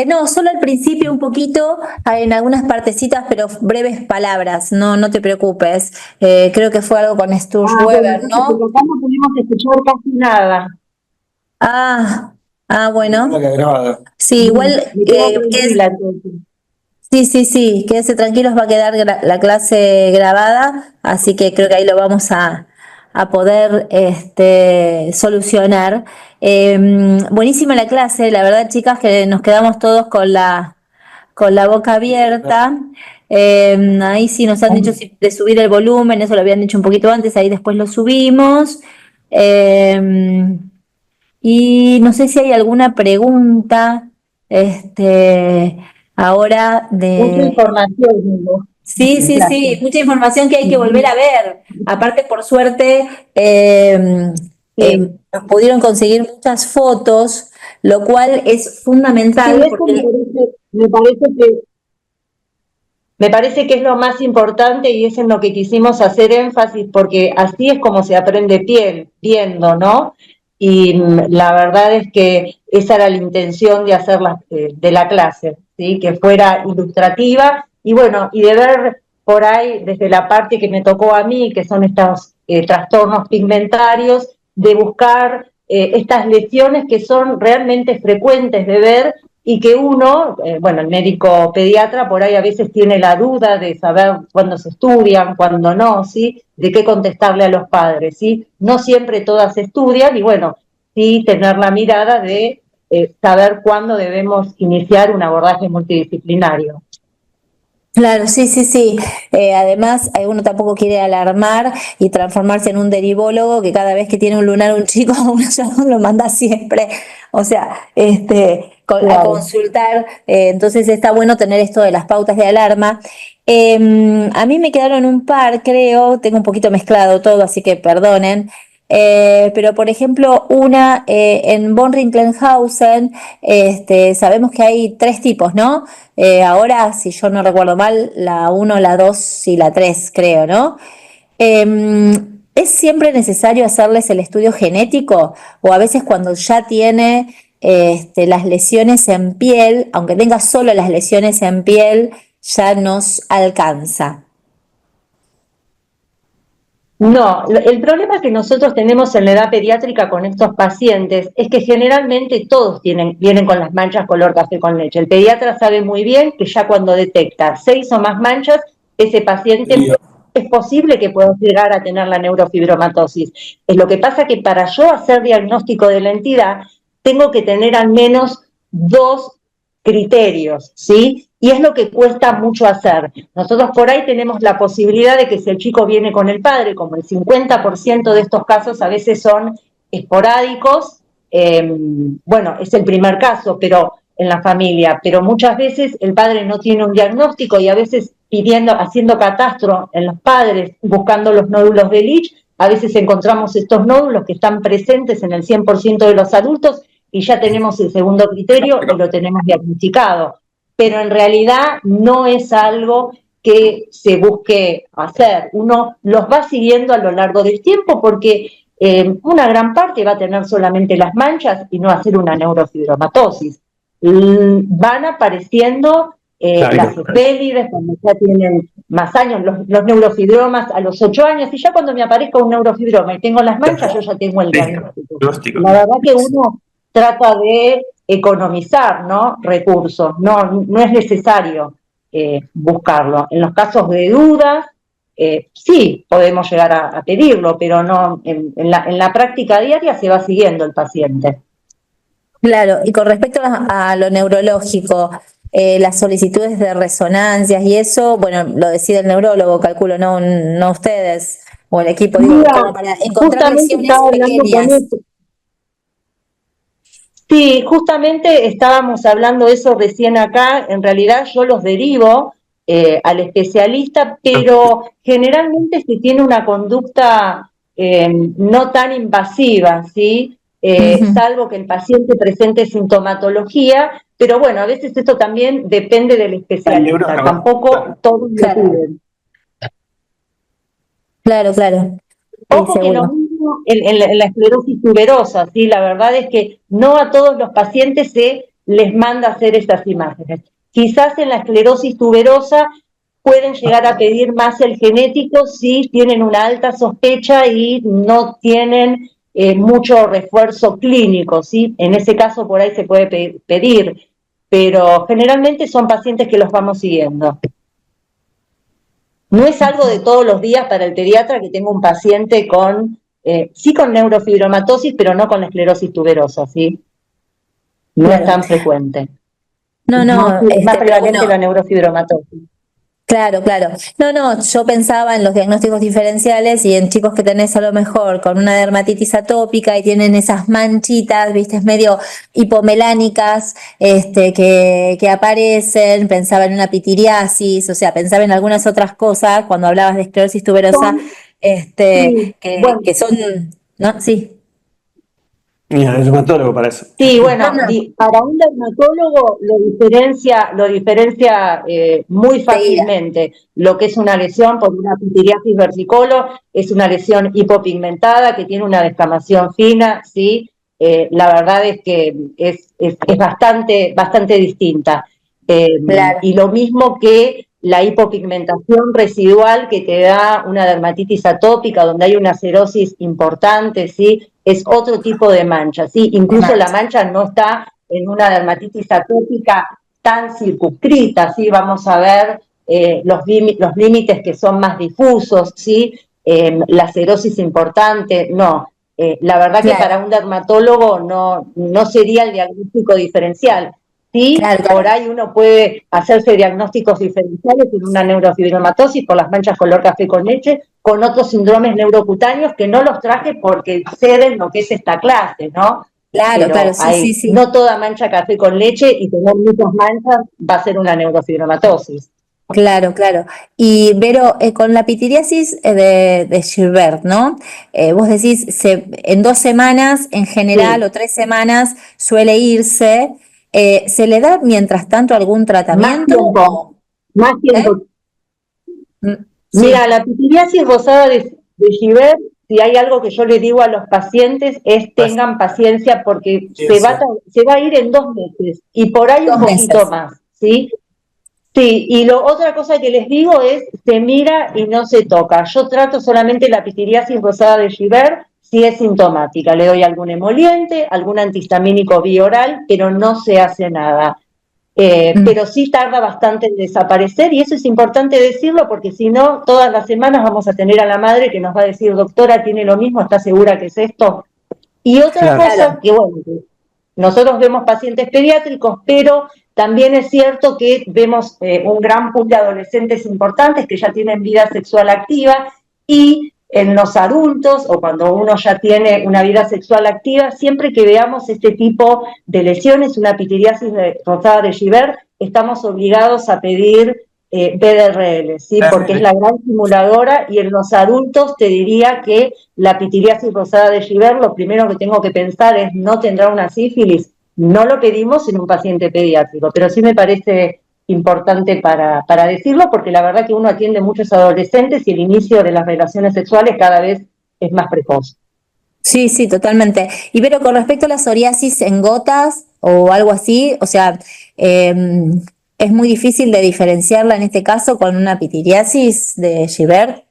No, solo al principio un poquito, en algunas partecitas, pero breves palabras, no te preocupes. Creo que fue algo con Bueno, Sturgeweber, entonces por ¿no? acá no pudimos escuchar casi nada. Ah, bueno. La grabada. Sí, igual, Me quedo tranquila entonces. sí, quédese tranquilos, va a quedar la clase grabada, así que creo que ahí lo vamos a poder solucionar. Buenísima la clase, la verdad, chicas, que nos quedamos todos con la boca abierta. Ahí sí nos han dicho de subir el volumen, eso lo habían dicho un poquito antes, ahí después lo subimos. Y no sé si hay alguna pregunta ahora Mucha de... información, Hugo, Sí, en sí, sí, clase. mucha información que hay que volver a ver. Aparte, por suerte, Sí, nos pudieron conseguir muchas fotos, lo cual es sí, fundamental eso porque... me parece que es lo más importante y es en lo que quisimos hacer énfasis, porque así es como se aprende viendo, ¿no? Y la verdad es que esa era la intención de hacer de la clase, ¿sí? Que fuera ilustrativa y bueno, y de ver por ahí desde la parte que me tocó a mí, que son estos trastornos pigmentarios, de buscar estas lesiones que son realmente frecuentes de ver y que uno, bueno, el médico pediatra por ahí a veces tiene la duda de saber cuándo se estudian, cuándo no, ¿sí? De qué contestarle a los padres, ¿sí? No siempre todas se estudian y bueno, sí tener la mirada de saber cuándo debemos iniciar un abordaje multidisciplinario. Claro, sí, sí, sí. Además, uno tampoco quiere alarmar y transformarse en un derivólogo que cada vez que tiene un lunar un chico, uno ya lo manda siempre, o sea, a Claro. consultar. Entonces está bueno tener esto de las pautas de alarma. A mí me quedaron un par, creo, tengo un poquito mezclado todo, así que perdonen. Pero por ejemplo, una en von Recklinghausen, sabemos que hay tres tipos, ¿no? Ahora, si yo no recuerdo mal, la 1, la 2 y la 3, creo, ¿no? ¿Es siempre necesario hacerles el estudio genético? O a veces cuando ya tiene las lesiones en piel, aunque tenga solo las lesiones en piel, ya nos alcanza. No, el problema que nosotros tenemos en la edad pediátrica con estos pacientes es que generalmente todos vienen con las manchas color café con leche. El pediatra sabe muy bien que ya cuando detecta 6 o más manchas, ese paciente es posible que pueda llegar a tener la neurofibromatosis. Es lo que pasa que para yo hacer diagnóstico de la entidad, tengo que tener al menos 2 criterios, ¿sí? Y es lo que cuesta mucho hacer. Nosotros por ahí tenemos la posibilidad de que si el chico viene con el padre, como el 50% de estos casos a veces son esporádicos, bueno, es el primer caso, pero en la familia, pero muchas veces el padre no tiene un diagnóstico y a veces haciendo catastro en los padres, buscando los nódulos de Leach, a veces encontramos estos nódulos que están presentes en el 100% de los adultos y ya tenemos el segundo criterio y lo tenemos diagnosticado. Pero en realidad no es algo que se busque hacer. Uno los va siguiendo a lo largo del tiempo porque una gran parte va a tener solamente las manchas y no hacer una neurofibromatosis. Van apareciendo las espélides cuando ya tienen más años, los neurofibromas a los 8 años, y ya cuando me aparezca un neurofibroma y tengo las manchas, yo ya tengo el diagnóstico. La verdad que uno trata de economizar, ¿no?, recursos, no es necesario buscarlo. En los casos de dudas, sí podemos llegar a pedirlo, pero no en la práctica diaria se va siguiendo el paciente. Claro, y con respecto a lo neurológico, las solicitudes de resonancias y eso, bueno, lo decide el neurólogo, calculo, no ustedes o el equipo, digo, Mira, como para encontrar justamente lesiones estaba hablando con pequeñas. eso. Sí, justamente estábamos hablando de eso recién acá. En realidad yo los derivo al especialista, pero generalmente se tiene una conducta no tan invasiva, ¿sí? Salvo que el paciente presente sintomatología, pero bueno, a veces esto también depende del especialista. Tampoco todos lo Claro, piden. claro, claro. Sí, Ojo que lo seguro. mismo en la esclerosis tuberosa, ¿sí? La verdad es que no a todos los pacientes se les manda hacer estas imágenes. Quizás en la esclerosis tuberosa pueden llegar a pedir más el genético si tienen una alta sospecha y no tienen mucho refuerzo clínico, ¿sí? En ese caso por ahí se puede pedir, pero generalmente son pacientes que los vamos siguiendo. No es algo de todos los días para el pediatra que tenga un paciente con, sí con neurofibromatosis, pero no con la esclerosis tuberosa, ¿sí? No es Claro. tan frecuente. No, Es más pero prevalente bueno, la neurofibromatosis. claro, claro. No, yo pensaba en los diagnósticos diferenciales y en chicos que tenés a lo mejor con una dermatitis atópica y tienen esas manchitas, viste, es medio hipomelánicas, que aparecen, pensaba en una pitiriasis, o sea, pensaba en algunas otras cosas cuando hablabas de esclerosis tuberosa, Sí, bueno, que son, ¿no? Sí. Mira, el dermatólogo para eso. sí, No, bueno, no, para un dermatólogo lo diferencia muy seguida. fácilmente. Lo que es una lesión por una pitiriasis versicolor es una lesión hipopigmentada que tiene una descamación fina, ¿sí? La verdad es que es bastante distinta. Claro, Y lo mismo que la hipopigmentación residual que te da una dermatitis atópica, donde hay una cerosis importante, ¿sí? Es otro tipo de mancha, ¿sí? de Incluso la mancha. mancha no está en una dermatitis atópica tan circunscrita, ¿sí? Vamos a ver los límites que son más difusos, ¿sí? La cerosis importante, no. La verdad que para Claro, un dermatólogo no sería el diagnóstico diferencial. Sí, claro, por claro. ahí uno puede hacerse diagnósticos diferenciales en una neurofibromatosis por las manchas color café con leche, con otros síndromes neurocutáneos que no los traje porque exceden lo que es esta clase, ¿no? Claro, claro, Pero sí, sí, sí. no toda mancha café con leche y tener muchas manchas va a ser una neurofibromatosis. Claro, claro. Y Vero, con la pitiriasis de Gilbert, ¿no? Vos decís, en 2 semanas en general Sí, o 3 semanas suele irse. ¿Se le da mientras tanto algún más tratamiento? tiempo, más ¿Eh? tiempo. Mira, Sí, la pitiriasis rosada de Gibert, si hay algo que yo le digo a los pacientes es tengan paciencia porque se va a ir en 2 meses y por ahí un 2 meses. poquito más, ¿sí? Sí, y otra cosa que les digo es, se mira y no se toca. Yo trato solamente la pitiriasis rosada de Gibert si es sintomática. Le doy algún emoliente, algún antihistamínico bioral, pero no se hace nada. Mm, Pero sí tarda bastante en desaparecer y eso es importante decirlo porque si no, todas las semanas vamos a tener a la madre que nos va a decir, doctora, tiene lo mismo, ¿está segura que es esto? Y otra Claro. cosa claro, que, bueno, nosotros vemos pacientes pediátricos, pero también es cierto que vemos un gran pool de adolescentes importantes que ya tienen vida sexual activa y en los adultos o cuando uno ya tiene una vida sexual activa, siempre que veamos este tipo de lesiones, una pitiriasis rosada de Gibert, estamos obligados a pedir BDRL, ¿sí? Porque es la gran simuladora y en los adultos te diría que la pitiriasis rosada de Gibert, lo primero que tengo que pensar es no tendrá una sífilis. No lo pedimos en un paciente pediátrico, pero sí me parece importante para decirlo porque la verdad que uno atiende muchos adolescentes y el inicio de las relaciones sexuales cada vez es más precoz. sí, sí, totalmente. Y pero con respecto a la psoriasis en gotas o algo así, o sea, es muy difícil de diferenciarla en este caso con una pitiriasis de Gibert.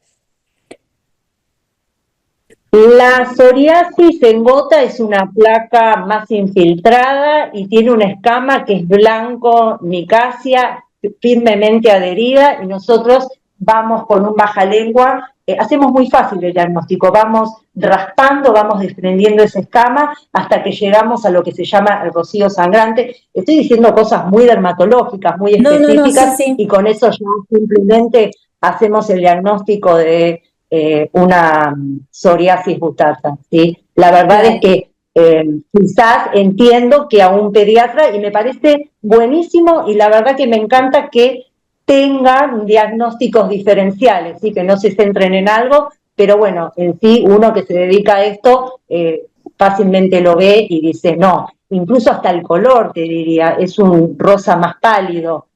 La psoriasis en gota es una placa más infiltrada y tiene una escama que es blanco, micacia, firmemente adherida, y nosotros vamos con un bajalengua, hacemos muy fácil el diagnóstico, vamos raspando, vamos desprendiendo esa escama hasta que llegamos a lo que se llama el rocío sangrante. Estoy diciendo cosas muy dermatológicas, muy No, específicas, sí, sí. y con eso ya simplemente hacemos el diagnóstico de una psoriasis butata, ¿sí? La verdad Claro. es que quizás entiendo que a un pediatra, y me parece buenísimo, y la verdad que me encanta que tengan diagnósticos diferenciales, ¿sí? Que no se centren en algo, pero bueno, en sí uno que se dedica a esto fácilmente lo ve y dice, no, incluso hasta el color, te diría, es un rosa más pálido,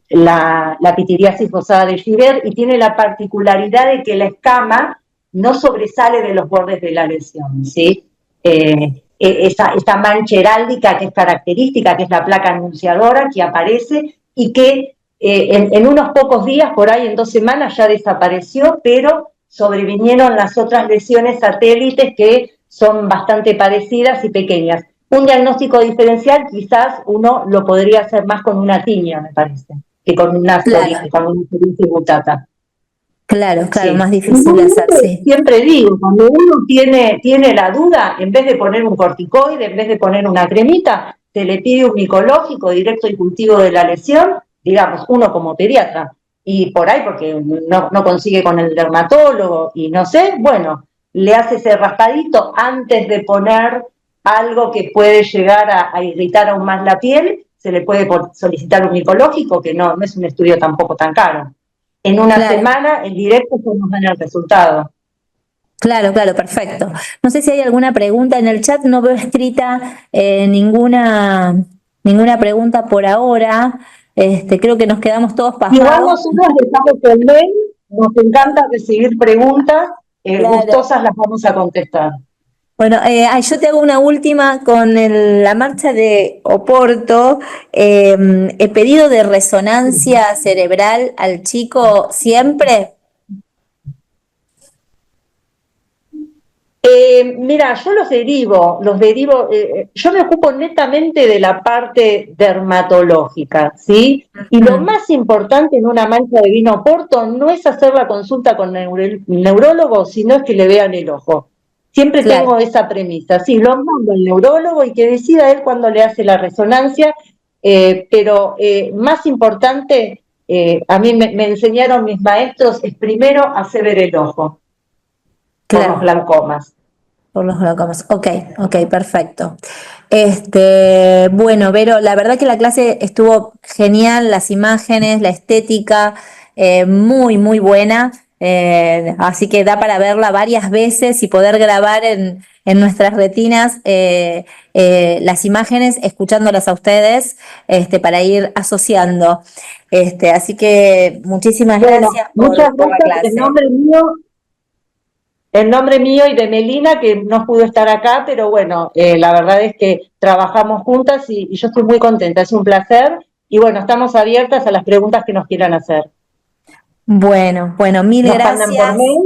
la pitiriasis rosada de Gibert, y tiene la particularidad de que la escama no sobresale de los bordes de la lesión, ¿sí? Esa mancha heráldica que es característica, que es la placa anunciadora que aparece y que en unos pocos días, por ahí en 2 semanas, ya desapareció, pero sobrevinieron las otras lesiones satélites que son bastante parecidas y pequeñas. Un diagnóstico diferencial quizás uno lo podría hacer más con una tiña, me parece, que con una Claro, psoriasis butata. claro, Sí. más difícil de hacer, Igualmente, sí. siempre digo, cuando uno tiene la duda, en vez de poner un corticoide, en vez de poner una cremita, se le pide un micológico directo al cultivo de la lesión, digamos, uno como pediatra, y por ahí porque no consigue con el dermatólogo y no sé, bueno, le hace ese raspadito antes de poner algo que puede llegar a irritar aún más la piel, se le puede solicitar un micológico, que no es un estudio tampoco tan caro. En una Claro, semana, en directo, podemos ver el resultado. claro, perfecto. No sé si hay alguna pregunta en el chat, no veo escrita ninguna pregunta por ahora. Creo que nos quedamos todos Igual pasados. nosotros dejamos el mail, nos encanta recibir preguntas, Claro. gustosas las vamos a contestar. Bueno, yo te hago una última con la marcha de Oporto. ¿He pedido de resonancia cerebral al chico siempre? Mira, yo los derivo, yo me ocupo netamente de la parte dermatológica, ¿sí? Y lo Mm, más importante en una mancha de vino Oporto no es hacer la consulta con el neurólogo, sino es que le vean el ojo. Siempre claro, tengo esa premisa, sí, lo mando al neurólogo y que decida él cuando le hace la resonancia, pero más importante, a mí me enseñaron mis maestros, es primero hacer ver el ojo por los claro. glaucomas. Por los glaucomas. Ok, perfecto. Bueno, Vero, la verdad que la clase estuvo genial, las imágenes, la estética, muy buena. Así que da para verla varias veces y poder grabar en nuestras retinas las imágenes, escuchándolas a ustedes, para ir asociando. Así que muchísimas Bueno, gracias muchas por la gracias clase. en nombre mío y de Melina, que no pudo estar acá, pero bueno, la verdad es que trabajamos juntas y yo estoy muy contenta, es un placer. Y bueno, estamos abiertas a las preguntas que nos quieran hacer. Bueno, mil Nos mandan por gracias. mail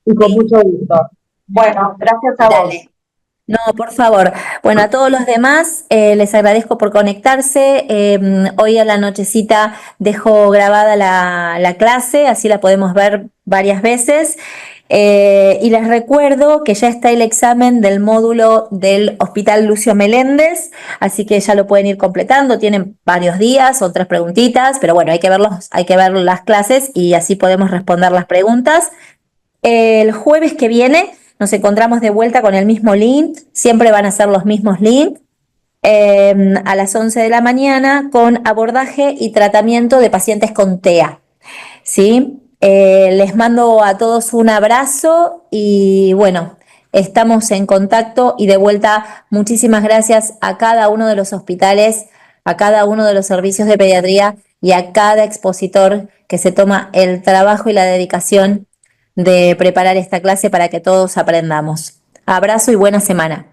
y con Sí, mucho gusto. Bueno, gracias a vos. dale. No, por favor. Bueno, a todos los demás les agradezco por conectarse. Hoy a la nochecita dejo grabada la clase, así la podemos ver varias veces. Y les recuerdo que ya está el examen del módulo del Hospital Lucio Meléndez, así que ya lo pueden ir completando. Tienen varios días, son 3 preguntitas, pero bueno, hay que ver las clases y así podemos responder las preguntas. El jueves que viene nos encontramos de vuelta con el mismo link, siempre van a ser los mismos links, a las 11 de la mañana con abordaje y tratamiento de pacientes con TEA. ¿Sí? Les mando a todos un abrazo y bueno, estamos en contacto y de vuelta muchísimas gracias a cada uno de los hospitales, a cada uno de los servicios de pediatría y a cada expositor que se toma el trabajo y la dedicación de preparar esta clase para que todos aprendamos. Abrazo y buena semana.